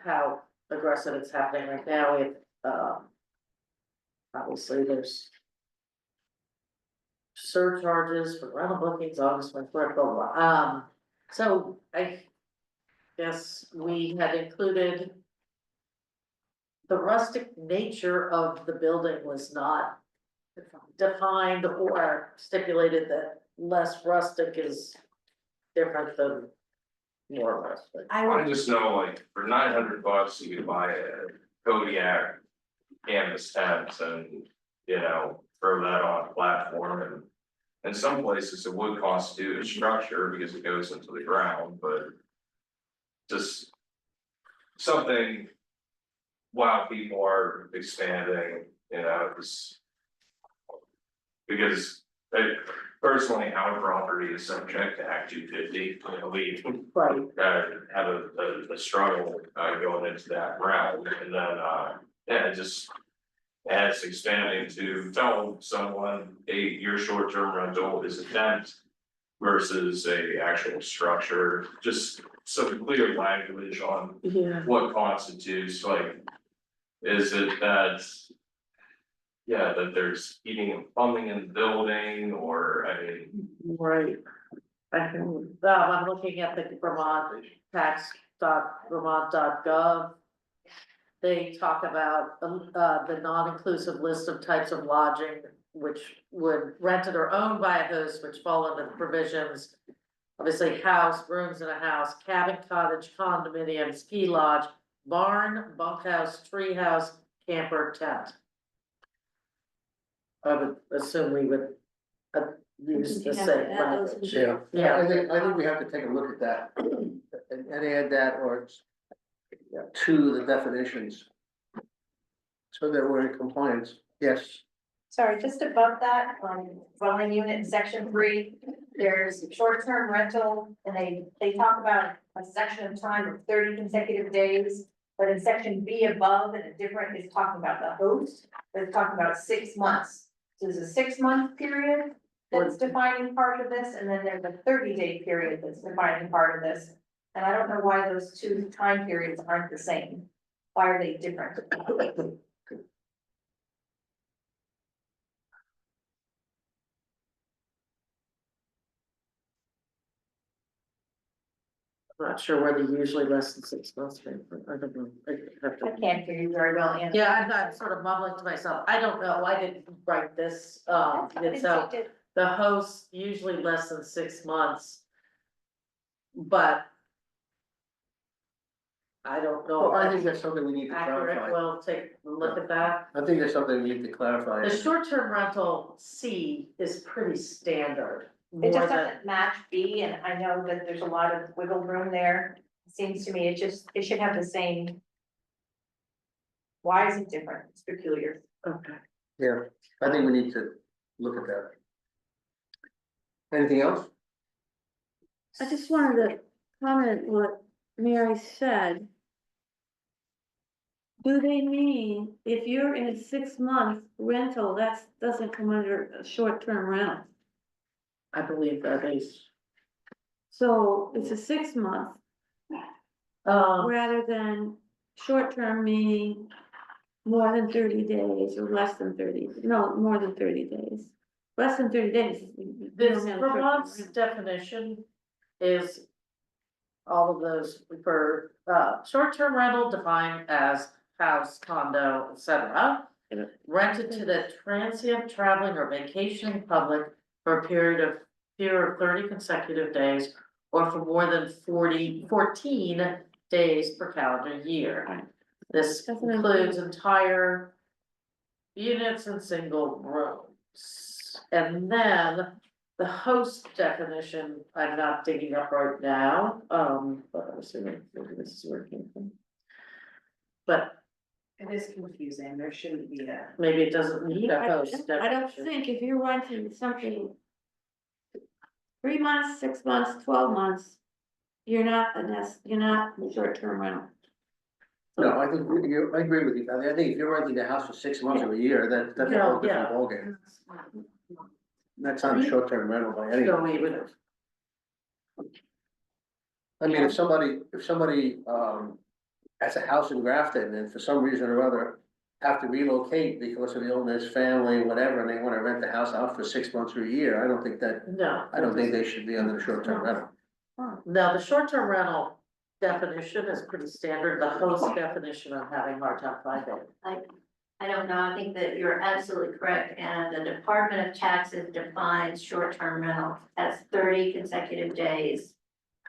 how aggressive it's happening right now, if, obviously there's. Surcharges for rental bookings, August 24th, blah, blah, blah. So I guess we had included. The rustic nature of the building was not defined or stipulated that less rustic is different than more rustic. I just know like for $900 you could buy a Kodiak canvas tent and, you know, throw that on a platform and. In some places it would constitute a structure because it goes into the ground, but. Just. Something. While people are expanding, you know, it's. Because personally, our property is subject to Act 250, you know, we. Right. Have a struggle going into that realm and then yeah, just. As expanding to tell someone, hey, your short-term rental is a tent. Versus a actual structure, just some clear language on Yeah. what constitutes like. Is it that? Yeah, that there's heating and plumbing in the building, or I mean. Right. I can, I'm looking at the Vermont tax.vermont.gov. They talk about the non-inclusive list of types of lodging, which would rented or owned by a host, which fall under the provisions. Obviously, house, rooms in a house, cabin, cottage, condominium, ski lodge, barn, bunkhouse, treehouse, camper, tent. I would assume we would use the same language. Yeah, Yeah. I think we have to take a look at that and add that or to the definitions. So that we're in compliance, yes. Sorry, just above that, dwelling unit in section 3, there's short-term rental, and they talk about a section of time of 30 consecutive days. But in section B above, and a different is talking about the host, it's talking about 6 months. So there's a 6-month period that's defining part of this, and then there's a 30-day period that's defining part of this. And I don't know why those two time periods aren't the same. Why are they different? I'm not sure whether usually less than 6 months, maybe, I don't know. I have to- I can't hear you very well, Anna. Yeah, I'm sort of mumbling to myself, I don't know, I didn't write this, and so the host usually less than 6 months. But. I don't know. Well, I think that's something we need to Accurate, clarify. we'll take a look at that. I think that's something we need to clarify. The short-term rental C is pretty standard. It More just than, doesn't match B, and I know that there's a lot of wiggle room there. It seems to me it should have the same. Why is it different? It's peculiar. okay. Yeah, I think we need to look at that. Anything else? I just wanted to comment what Mary said. Do they mean if you're in a 6-month rental, doesn't come under a short-term rental? I believe that is. So it's a 6-month rather than short-term meaning more than 30 days or less than 30, no, more than 30 days. Less than 30 days. you This don't have a short-term Vermont's rental. definition is all of those for, short-term rental defined as house, condo, etc. Rented to the transient traveling or vacationing public for a period of fewer of 30 consecutive days or for more than 14 days per calendar year. Right. This Doesn't includes entire units and single rooms. And then the host definition, I'm not digging up right now, but I'm assuming maybe this is where it came from. But It is confusing, there shouldn't be a. maybe it doesn't need a host I don't definition. think if you're renting something 3 months, 6 months, 12 months, you're not a short-term rental. No, I think I agree with you. I think if you're renting the house for 6 months or a year, that's a whole different ballgame. That's not a short-term rental by any. So we would, I mean, if somebody, has a house in Grafton and for some reason or other have to relocate because of illness, family, whatever, and they wanna rent the house out for 6 months or a year, I don't think they should be under the short-term rental. No, the short-term rental definition is pretty standard, the host definition I'm having a hard time finding. I don't know, I think that you're absolutely correct, and the Department of Taxes defines short-term rental as 30 consecutive days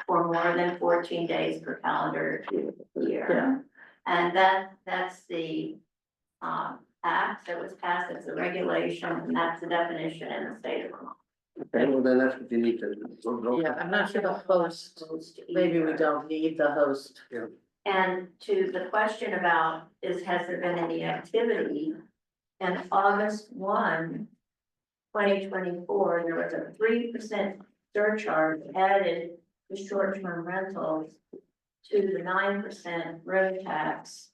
for more than 14 days per calendar year. Yeah. And that's the act that was passed as a regulation, and that's the definition in the state of Vermont. Okay, well, then that's what you need to. Yeah, I'm not sure the host, maybe we don't need the host. And to the question about has there been any activity? In August 1, 2024, there was a 3% surcharge added to short-term rentals to the 9% road tax.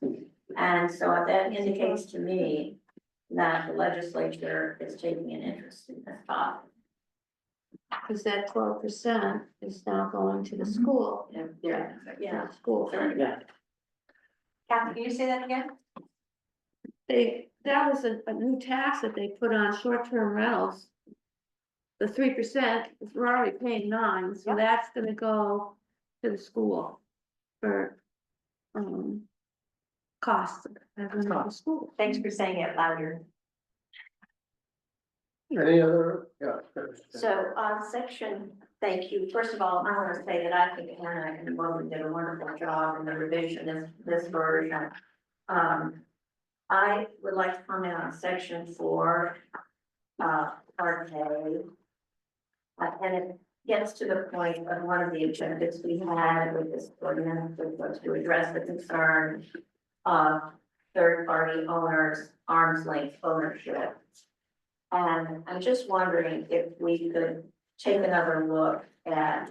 And so that indicates to me that the legislature is taking an interest in this topic. Cause that 12% is now going to the school. Yeah. School. Yeah. Kathy, can you say that again? That was a new tax that they put on short-term rentals. The 3%, we're already paying 9, so Yep. that's gonna go to the school for, costs of having the school. Thanks for saying it louder. Any other, So on section, thank you. First of all, I want to say that I think Anna and Logan did a wonderful job in the revision of this version. I would like to comment on section 4, part A. And it gets to the point of one of the agendas we had with this ordinance, which was to address the concern of third-party owners, arm's length ownership. And I'm just wondering if we could take another look at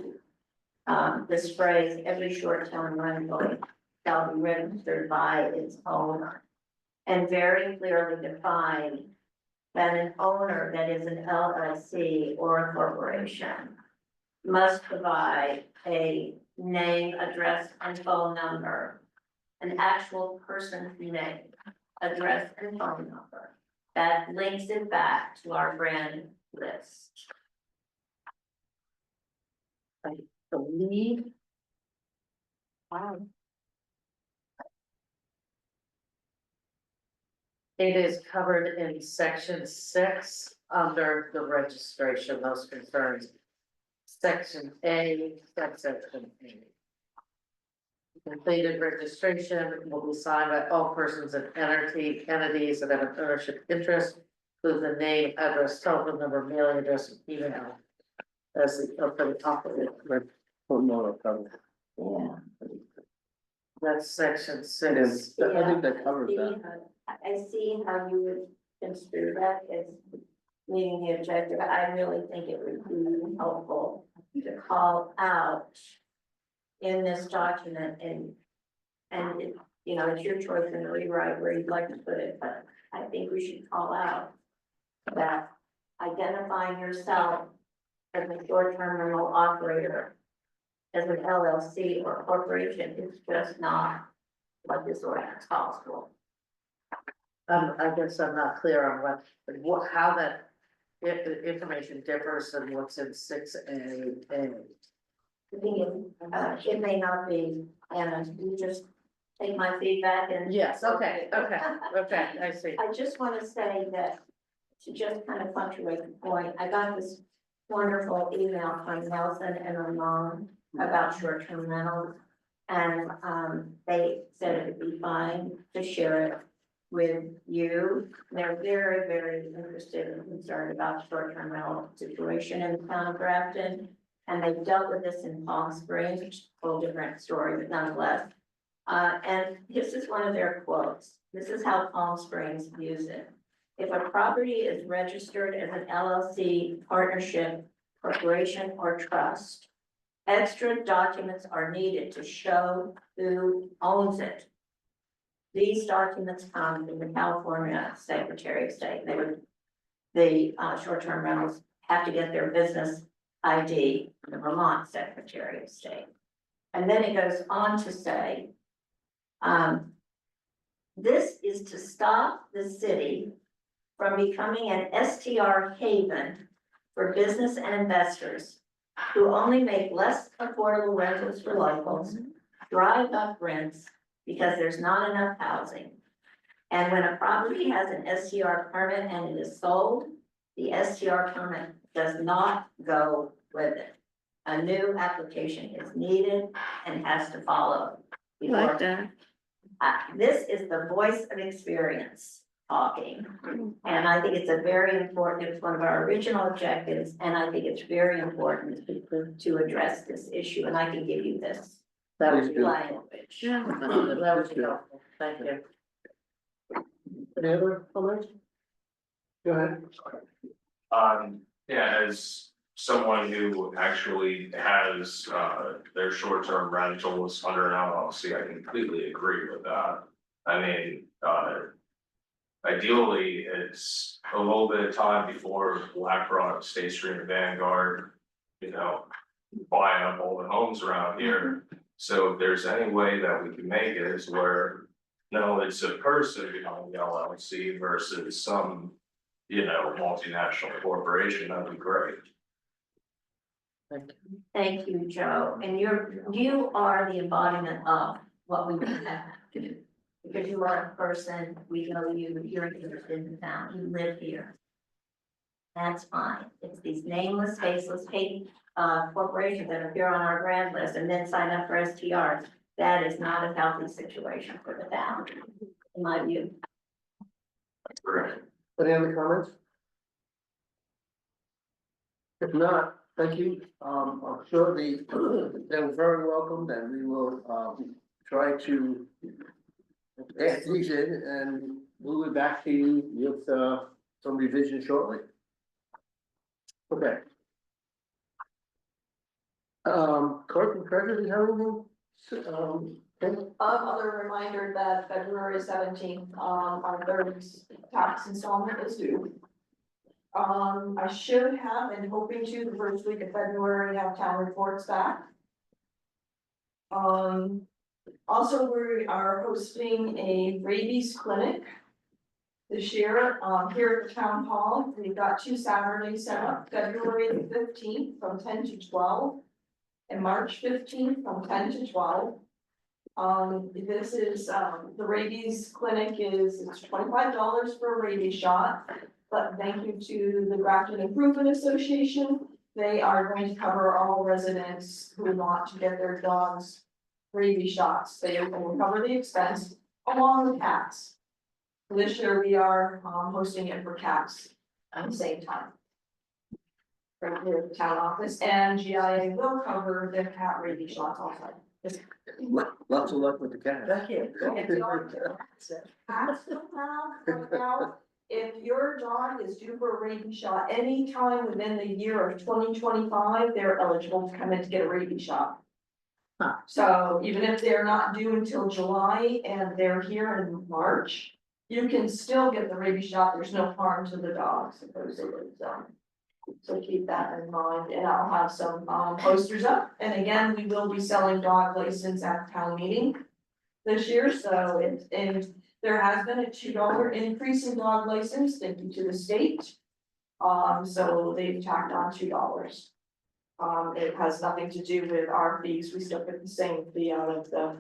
this phrase, every short-term rental shall be registered by its owner. And very clearly define that an owner that is an LLC or a corporation must provide a name, address, and phone number, an actual person's name, address, and phone number. That links it back to our brand list. I believe It is covered in section 6 under the registration, those concerns. Section A, subsection A. Completed registration will be signed by all persons and entities that have an ownership interest, with the name, address, telephone number, mailing address, and email. As the, up at the top of it, Yeah. that's section And 6. I think that covers that. I see how you would construe that as meeting the objective. I really think it would be helpful to call out in this document and it, you know, it's your choice in the rewrite where you'd like to put it, but I think we should call out that identifying yourself as a short-term rental operator as an LLC or corporation is just not what this ordinance calls for. I guess I'm not clear on how that, if the information differs than what's in 6A. I think it may not be, and you just take my feedback and. Yes, okay, I see. I just want to say that, to just kind of punctuate the point, I got this wonderful email from Nelson and Ramon about short-term rentals. And, they said it would be fine to share it with you. They're very, very interested and concerned about short-term rental situation in the town of Grafton. And they've dealt with this in Palm Springs, which is a whole different story, but nonetheless. And this is one of their quotes. This is how Palm Springs views it. If a property is registered as an LLC, partnership, corporation, or trust, extra documents are needed to show who owns it. These documents come from the California Secretary of State. The short-term rentals have to get their business ID from the Vermont Secretary of State. And then it goes on to say, this is to stop the city from becoming an STR haven for business and investors who only make less affordable rentals for locals, drive up rents because there's not enough housing. And when a property has an STR permit and it is sold, the STR permit does not go with it. A new application is needed and has to follow. Like that. This is the voice of experience talking. And I think it's a very important, it's one of our original objectives, and I think it's very important to address this issue, and I can give you this That was good. language. Yeah. That was helpful, thank you. Any other comments? Go ahead. Yeah, as someone who actually has, their short-term rentals under an LLC, I completely agree with that. I mean, ideally, it's a little bit of time before BlackRock, State Street, and Vanguard, you know, buying up all the homes around here. So if there's any way that we can make it is where, no, it's a person behind the LLC versus some, you know, multinational corporation, that'd be great. Thank you, Joe, and you are the embodiment of what we would have to do. Because you are a person, we know you're interested in the town, you live here. That's fine, it's these nameless, faceless, corporations that appear on our grant list and then sign up for STRs. That is not a healthy situation for the town, in my view. Any other comments? If not, thank you. I'm sure they're very welcome, and we will, try to add these in, and we'll be back to you with, some revision shortly. Okay. Clerk and treasurer, do you have anything? Okay. Other reminder that February 17th, our third tax installment is due. I should have, and hoping to, the first week of February, have town reports back. Also, we are hosting a rabies clinic this year, here at the town hall. We've got 2 Saturdays set up, February 15th from 10 to 12. And March 15th from 10 to 12. This is, the rabies clinic it's $25 for a rabies shot. But thank you to the Grafton Improvement Association, they are going to cover all residents who want to get their dogs rabies shots. They will cover the expense along with cats. This year we are, hosting it for cats at the same time. From here at the town office, and GIA will cover the cat rabies shots also. Lots of luck with the cat. Thank you. Cats now, right now, if your dog is due for a rabies shot anytime within the year of 2025, they're eligible to come in to get a rabies shot. So even if they're not due until July and they're here in March, you can still get the rabies shot. There's no harm to the dog supposedly, so. So keep that in mind, and I'll have some posters up, and again, we will be selling dog license at town meeting this year, so and there has been a $2 increase in dog license, thank you to the state. So they've tacked on $2. It has nothing to do with our fees, we still get the same fee out of the.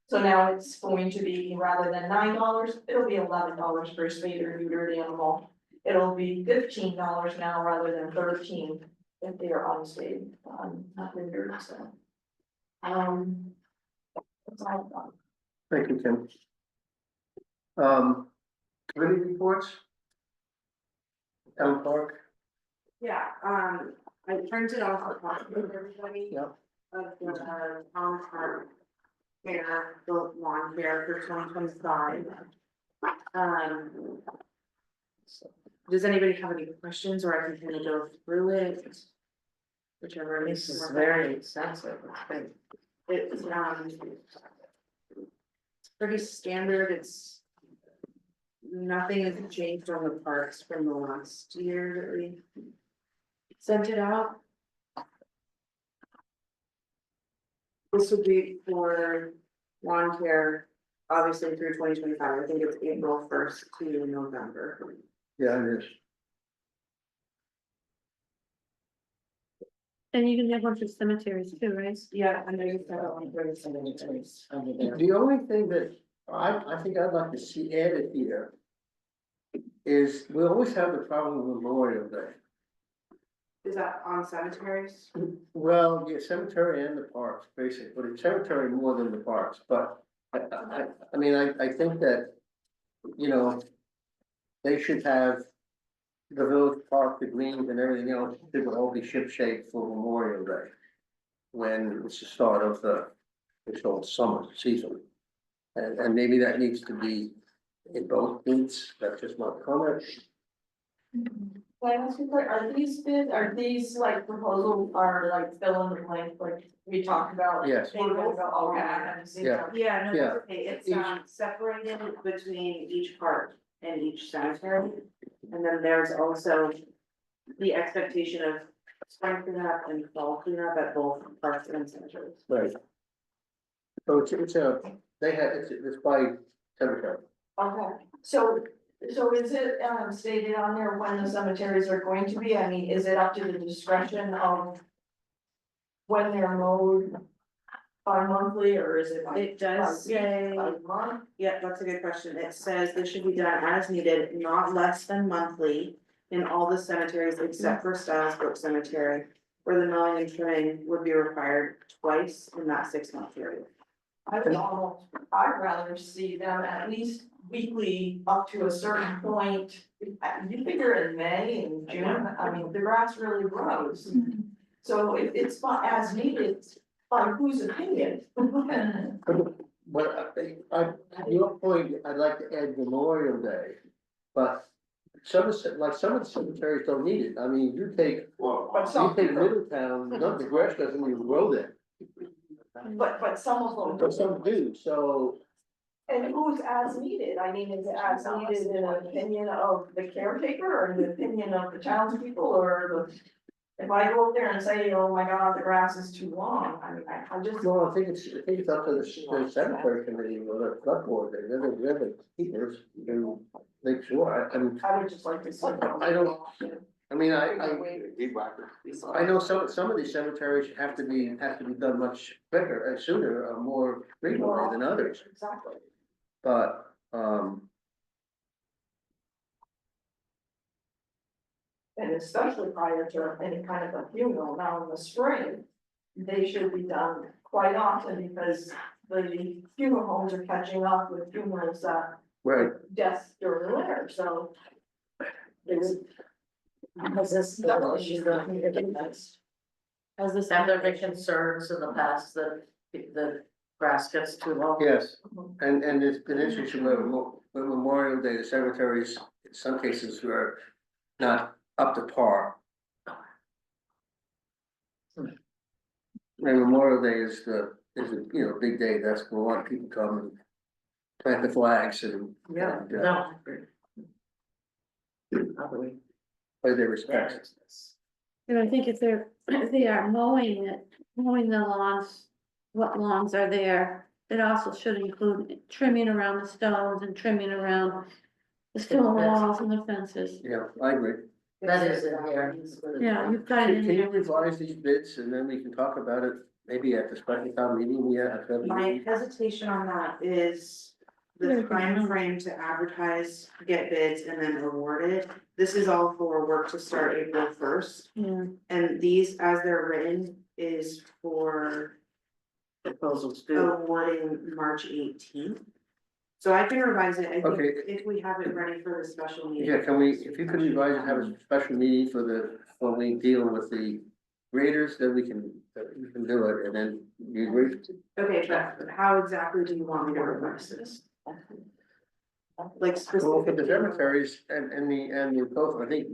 So now it's going to be, rather than $9, it'll be $11 for a spayed or neutered animal. It'll be $15 now rather than $13 if they are unspayed, not neutered, so. That's all I've got. Thank you, Kim. Committee reports? Town Park? Yeah, I printed off a copy for everybody. Yep. Of the, town park fair, the lawn fair for 2025. Does anybody have any questions, or I can kind of go through it? Whichever. This is very expensive, It's, pretty standard, it's. Nothing has changed on the parks from the last year that we sent it out. This would be for lawn care, obviously through 2025, I think it's April 1st to November. Yeah, it is. And you can have one for cemeteries too, right? Yeah, I know you said that one for the cemeteries. The only thing that I think I'd like to see added here is we always have the problem with Memorial Day. Is that on cemeteries? Well, yeah, cemetery and the parks, basically, but the cemetery more than the parks, but I mean, I think that, you know, they should have the village park, the greens and everything else, should all be shipshape for Memorial Day. When it's the start of this whole summer season. And maybe that needs to be in both booths, that's just my comment. Can I ask you, are these bids, are these like proposals are like fill in the blank, like we talked about? Yes. We're gonna go, okay, I haven't seen Yeah. that. Yeah, no, Yeah. that's okay, it's separated between each park and each cemetery. And then there's also the expectation of spring cleanup and fall cleanup at both parks and cemeteries. Right. So it's by cemetery. Okay, so is it stated on there when the cemeteries are going to be? I mean, is it up to the discretion of when they're mowed bi-monthly, or is it? It does say, By month? yeah, that's a good question. It says this should be done as needed, not less than monthly in all the cemeteries except for Stylesburg Cemetery, where the mowing and trimming would be required twice in that 6-month period. I'd rather see them at least weekly up to a certain point. You figure in May and June, I mean, the grass really grows. So if it's not as needed, by whose opinion? But your point, I'd like to add Memorial Day, but some of the cemeteries don't need it, I mean, you take Middletown, none, the grass doesn't even grow there. But some of them. But some do, so. And who's as needed? I mean, is it as needed in the opinion of the caretaker or in the opinion of the townspeople or the? If I go up there and say, oh my God, the grass is too long, I mean, I just. Well, I think it's up to the cemetery committee or the select board, they're the keepers to make sure, I would just like to see. I don't, I mean, I know some of these cemeteries have to be done much quicker, sooner, or more frequently than others, Exactly. but, And especially prior to any kind of a funeral, now in the spring, they should be done quite often because the funeral homes are catching up with funerals, right, deaths during the winter, so. Has this, Has this? have there been concerns in the past that the grass gets too long? yes. And it's been interesting with Memorial Day, the cemeteries, in some cases, were not up to par. And Memorial Day is a, you know, big day, that's where a lot of people come and plant the flags and. Yeah, and, no. How do we pay their respects. manage this? And I think if they are mowing the lawns, what lawns are there? It also should include trimming around the stones and trimming around the stone walls and the fences. Yeah, I agree. That is in here. Yeah, you've got it in Can you there. revise these bids and then we can talk about it maybe at the special town meeting, at the My meeting? hesitation on that is the time frame to advertise, get bids, and then award it. This is all for work to start April 1st, Yeah, and these, as they're written, is for Proposals due. awarding March 18th. So I can revise it, I think, Okay. if we have it ready for the special meeting. Yeah, can we, if you could revise and have a special meeting when we deal with the graders, then we can do it, and then you agree? Okay, but how exactly do you want me to revise this? Like Well, for specific. the cemeteries and the both, I think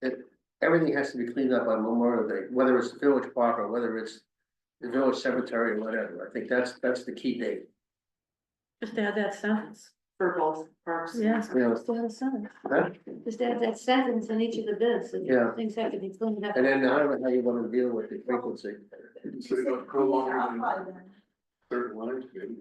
that everything has to be cleaned up on Memorial Day, whether it's the village park or whether it's the village cemetery or whatever. I think that's the key date. just add that sentence. For both parks. and Yeah, Yeah. just add a sentence. Huh? Just add that sentence in each of the bids. that Yeah. Things have to be cleaned up. And then I don't know how you wanna deal with the frequency. So you don't go longer than certain lines, maybe.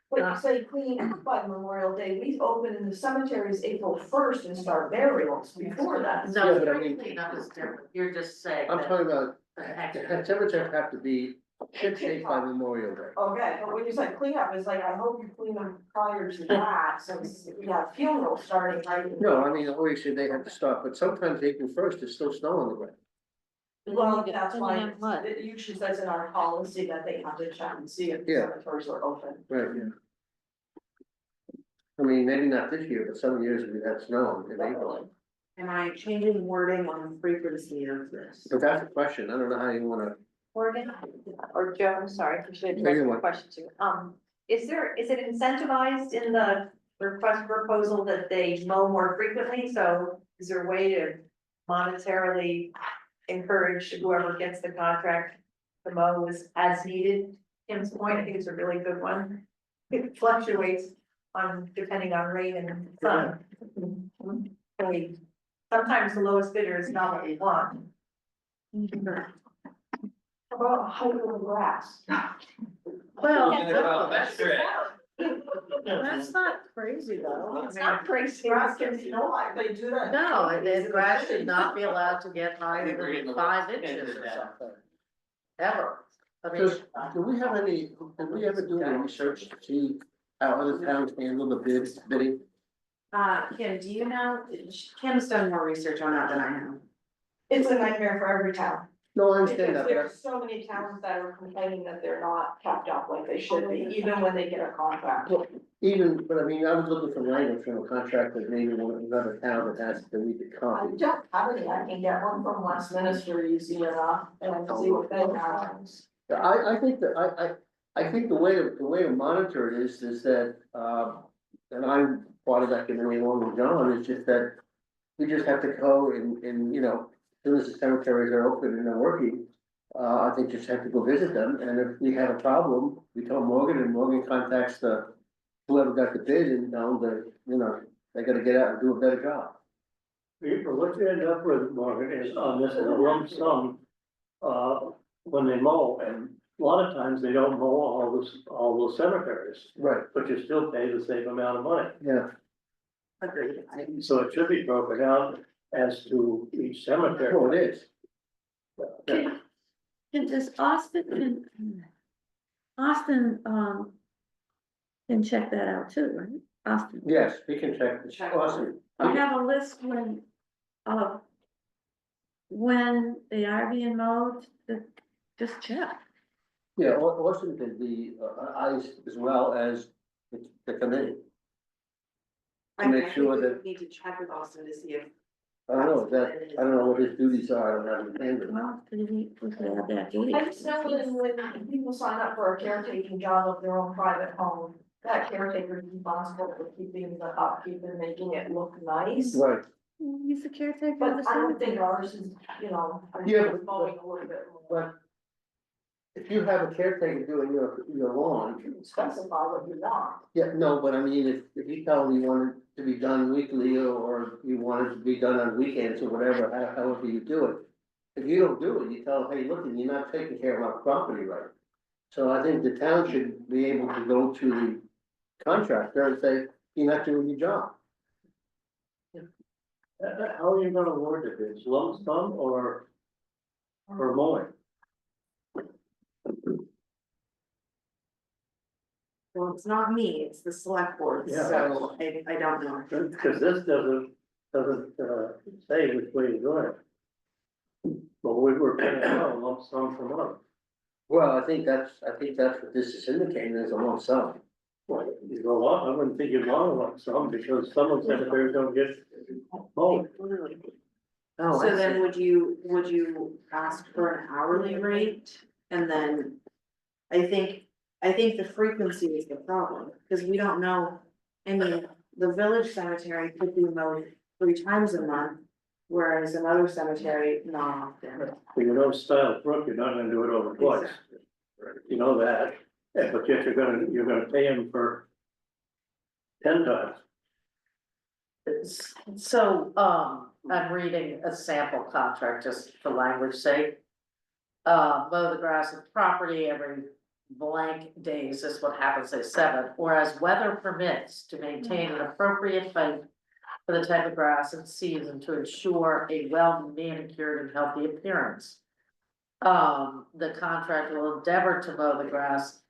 When you say clean up by Memorial Day, we open in the cemeteries April 1st and start burials before that. No, Yeah, but I mean- cleanup is different. You're just saying I'm that talking about, the the action. cemeteries have to be ship shape by Memorial Day. Okay, but when you say clean up, it's like, I hope you clean them prior to that, since we have funerals starting right. No, I mean, obviously they have to start, but sometimes April 1st, there's still snow on the ground. Well, Then that's you why have what? it usually says in our policy that they have to check and see if the Yeah. cemeteries are open. Right, yeah. I mean, maybe not this year, but some years we've had snow in April. Am I changing wording on the frequency of this? But that's a question, I don't know how you wanna, Morgan, or Joe, I'm sorry, I should Either have one. a question too. Is it incentivized in the request proposal that they mow more frequently? So is there a way to monetarily encourage whoever gets the contract to mow as needed? Tim's point, I think it's a really good one. It fluctuates depending on rain and sun. I mean, sometimes the lowest bidder is not what we want. How about height of the grass? Well, Well, that's not crazy though. It's not crazy. Grass can, you know, like they do that. No, and then grass should not be allowed to get higher than 5 inches or something. Ever. I mean, do we have any, did we ever do any research to see how other towns handle the bidding? Kim, do you know, Kim's done more research on that than I have. It's a nightmare for every town. No, I Because understand that, there's so many towns that are complaining that they're not kept up like they should be, even when they get a contract. but I mean, I was looking for language from a contract that maybe another town that has that we could I copy. don't have any, I can get one from Westminster easy enough, and I can see what they have. I think that, I think the way to monitor it is that, and I'm part of that committee along with John, is just that we just have to go and, you know, as soon as the cemeteries are open and they're working, I think just have to go visit them, and if we have a problem, we tell Morgan, and Morgan contacts whoever got the bid and tell them that, you know, they gotta get out and do a better job. What you end up with, Morgan, is on this is a lump sum, when they mow, and a lot of times they don't mow all those cemeteries, Right. but you still pay the same amount of money. Yeah, Agreed. So it should be broken out, as to each cemetery. Oh, it is. Yeah. Does Austin, can check that out too, right? Austin, Yes, we can check this. Awesome. I have a list when they are being mowed, just check. Yeah, Austin did the, eyes as well as the committee. To make sure that, Need to check with Austin to see if. I don't know, I don't know what his duties are, I don't have any handbook. Well, we could have that duty. I just know when people sign up for a caretaking job of their own private home, that caretaker is responsible for keeping the upkeep and making it look nice. Right, He's the caretaker of But the I don't think cemetery. ours is, you know, I think Yeah, it's mowing a little bit more. but if you have a caretaker doing your lawn, Specify what you want. yeah, no, but I mean, if you tell him you want it to be done weekly, or you want it to be done on weekends or whatever, however you do it. If you don't do it, you tell him, hey, look, you're not taking care of my property right. So I think the town should be able to go to the contractor and say, you're not doing your job. How are you gonna word it? It's lump sum or mowing? Well, it's not me, it's the select board, Yeah. so I don't know. Because this doesn't, say which way you're going. But we were paying out a lump sum per month. Well, I think that's what this is indicating, is a lump sum. Well, you go on, I wouldn't think you'd want a lump sum because some of them don't get mowed. Oh, So then would you ask for an hourly rate? And then, I think the frequency is the problem, because we don't know, I mean, the village cemetery could be mowed 3 times a month. Whereas another cemetery, not often. You know, Style Brook, you're not gonna do it over twice. You know that, yeah, but yet you're gonna pay him for 10 times. So, I'm reading a sample contract just for language sake. Mow the grass of property every blank days is what happens at 7, whereas weather permits to maintain an appropriate height for the type of grass and season to ensure a well manicured and healthy appearance. The contractor will endeavor to mow the grass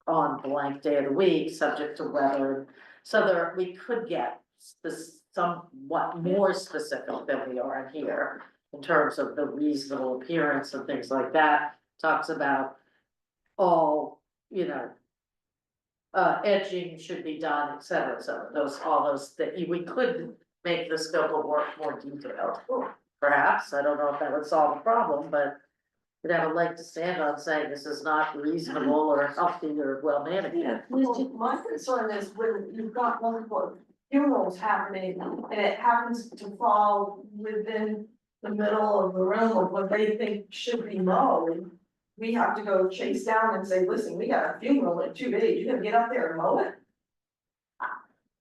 on blank day of the week, subject to weather. So there, we could get this somewhat more specific than we are in here in terms of the reasonable appearance and things like that. Talks about all, edging should be done, et cetera, so all those that we could make the scope of work more detailed. Perhaps, I don't know if that would solve the problem, but we'd have a leg to stand on saying this is not reasonable or healthy or well manicured. Well, my concern is when you've got multiple funerals happening and it happens to fall within the middle of the room of what they think should be mowed. We have to go chase down and say, listen, we got a funeral in 2 days, you're gonna get up there and mow it?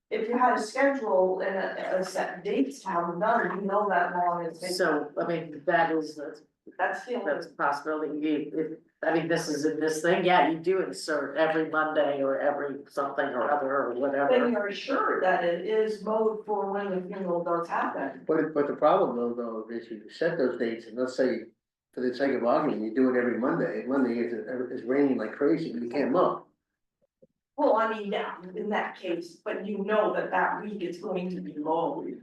If you had a schedule and a set dates to have them done, you know that long is. So, I mean, that's That's the only. a possibility. This is in this thing, yeah, you do insert every Monday or every something or other or Then whatever. you're assured that it is mowed for when the funeral does happen. But the problem though, is you set those dates, and let's say, for the sake of argument, you do it every Monday, Monday is raining like crazy, you can't mow. Well, I mean, yeah, in that case, but you know that that week it's going to be mowed.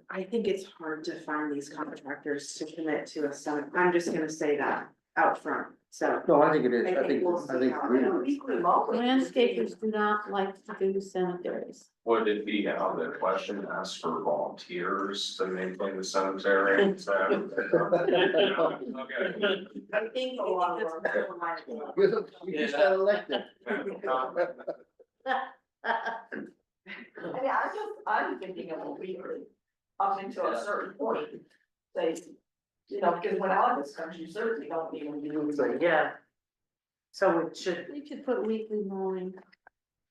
I think it's hard to find these contractors to commit to a sum, I'm just gonna say that out front, so. No, I think it is, I think we'll see how it goes. Weekly mowing. Landscapers do not like to do cemeteries. Would it be out of the question to ask for volunteers to maintain the cemetery? Okay. I think A lot of it's work. more like- You just got elected. I mean, I'm thinking of a weekly, up until a certain point, say, because when August comes, you certainly don't even do. Yeah. So it should, We could put weekly mowing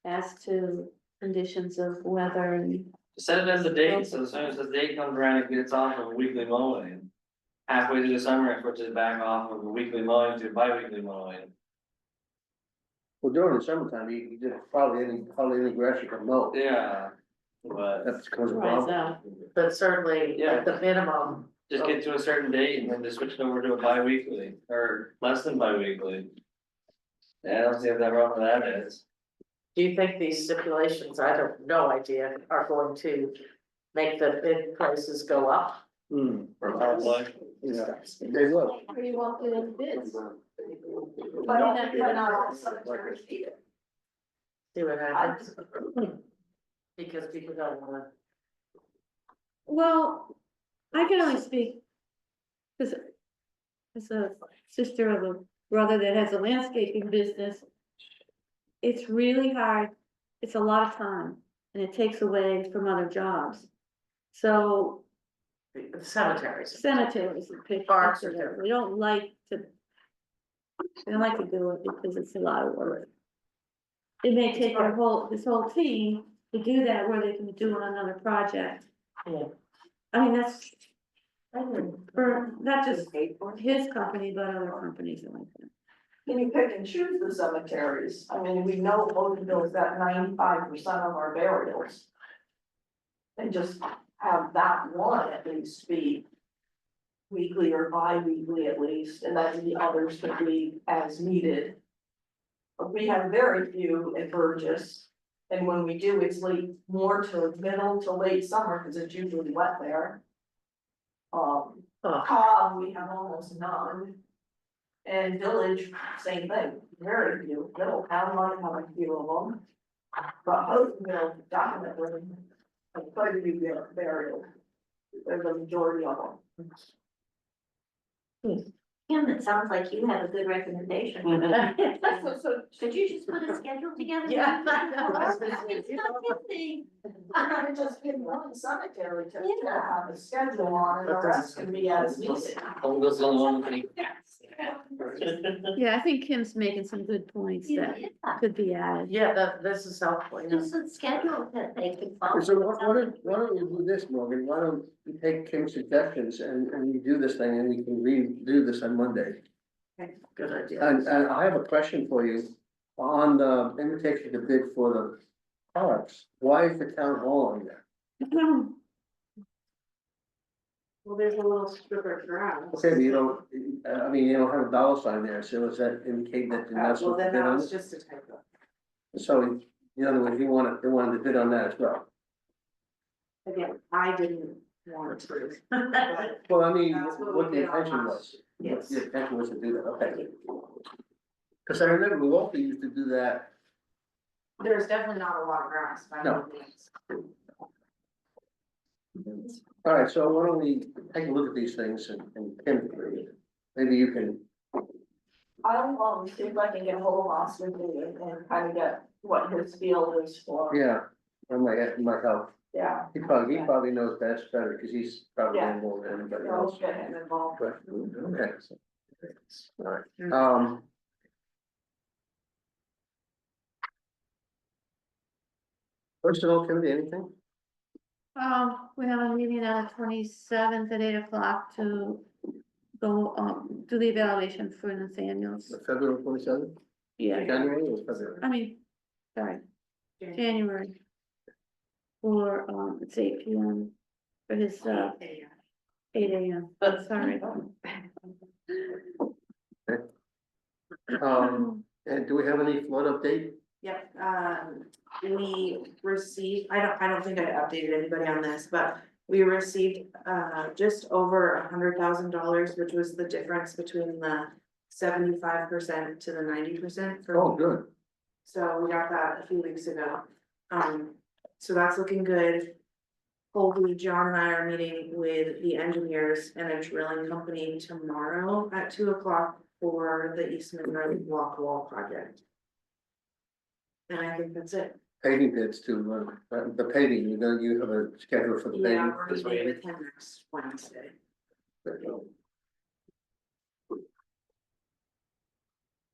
as to conditions of weather and. Set it as a date, so as soon as the date comes around, it gets off of weekly mowing. Halfway through the summer, it switches back off of weekly mowing to bi-weekly mowing. Well, during the summertime, you did hardly any grass you can mow. Yeah. But That's cause of Right, problem. so, But certainly, Yeah. at the minimum, just get to a certain date and then just switch it over to a bi-weekly, or less than bi-weekly. Yeah, I don't see what that wrong with that is. do you think these stipulations, I have no idea, are going to make the bid prices go up? For public. Yeah, they will. we won't get any bids. But not all cemeteries either. See what happens? Because people don't wanna, Well, I can only speak, cause as a sister of a brother that has a landscaping business, it's really hard, it's a lot of time, and it takes away from other jobs. So the cemeteries. cemeteries, pick Parks parks, are we don't like to. They don't like to do it because it's a lot of work. It may take this whole team to do that where they can do another project. Yeah. I mean, that's. For not just his company, but other companies and like that. Can you pick and choose the cemeteries? I mean, we know Bowdenville's got 95% of our burials. And just have that one at least be weekly or bi-weekly at least, and then the others could be as needed. But we have very few at Burgess, and when we do, it's more to middle to late summer, because it's usually wet there. Cobb, we have almost none. And Village, same thing, very few, Middletown might have a few of them. But Hopeville definitely, have quite a few burials. There's a majority of them. Kim, it sounds like you have a good recommendation. So, Could you just put a schedule together? Yeah. It's not tempting. I just pick one cemetery to have a schedule on, and the rest can be as needed. Don't go sell one thing. Yeah, I think Kim's making some good points that Yeah, could be added. Yeah, this is helpful, yeah. just a schedule that they can follow. So why don't you do this, Morgan? Why don't you take Kim's suggestions and you do this thing and we can redo this on Monday? Good idea. And I have a question for you. On the invitation to bid for the parks, why is the town hall on there? Well, there's a little strip of grass. Okay, but you don't, I mean, you don't have a dollar sign there, so does that indicate that you're not Well, supposed to then bid that on was it? just a typo. So, in other words, they wanted to bid on that as well. Again, I didn't want to. Well, I mean, That's what what we the did on intention last- was. Yes. The intention was to do that, okay. Cause I remember Milwaukee used to do that. There's definitely not a lot of grass. by No. any means. All right, so why don't we take a look at these things and Kim, maybe you can, I'll see if I can get a hold of Austin and kind of get what his feel is for. yeah, that might help. Yeah, He probably knows best better, cause he's probably Yeah. more than anybody I'll else. get him involved. But, okay. All right, personnel committee, anything? We have a meeting on the 27th at 8 o'clock to go, do the evaluation for Nathaniel's. February 27th, Yeah, January or February? I mean, sorry, January. For, it's 8 p.m. for his, 8 a.m. Sorry. And do we have any flood update? Yep, we received, I don't think I updated anybody on this, but we received, just over $100,000, which was the difference between the 75% to the 90% for. Oh, good. So we got that a few weeks ago. So that's looking good. Hopefully John and I are meeting with the engineers and a drilling company tomorrow at 2 o'clock for the Eastman Road walk wall project. And I think that's it. Paving bids too, the paving, you have a schedule for the Yeah, paving? we're meeting with him next Wednesday.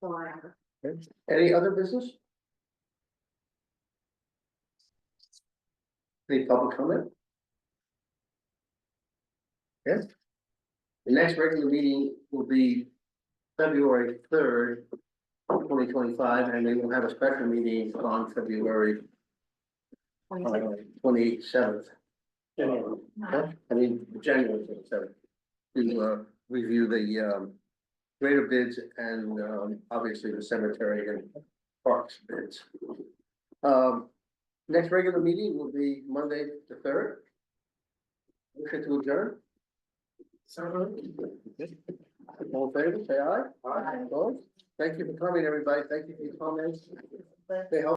So I have. Any other business? Any public comment? Yes. The next regular meeting will be February 3rd 2025, and we will have a special meeting on February 27th. January 27th. To review the greater bids and obviously the cemetery and parks bids. Next regular meeting will be Monday the 3rd. Motion to adjourn. All in favor, say aye. Aye. Opposed? Thank you for coming, everybody. Thank you for your comments. They help.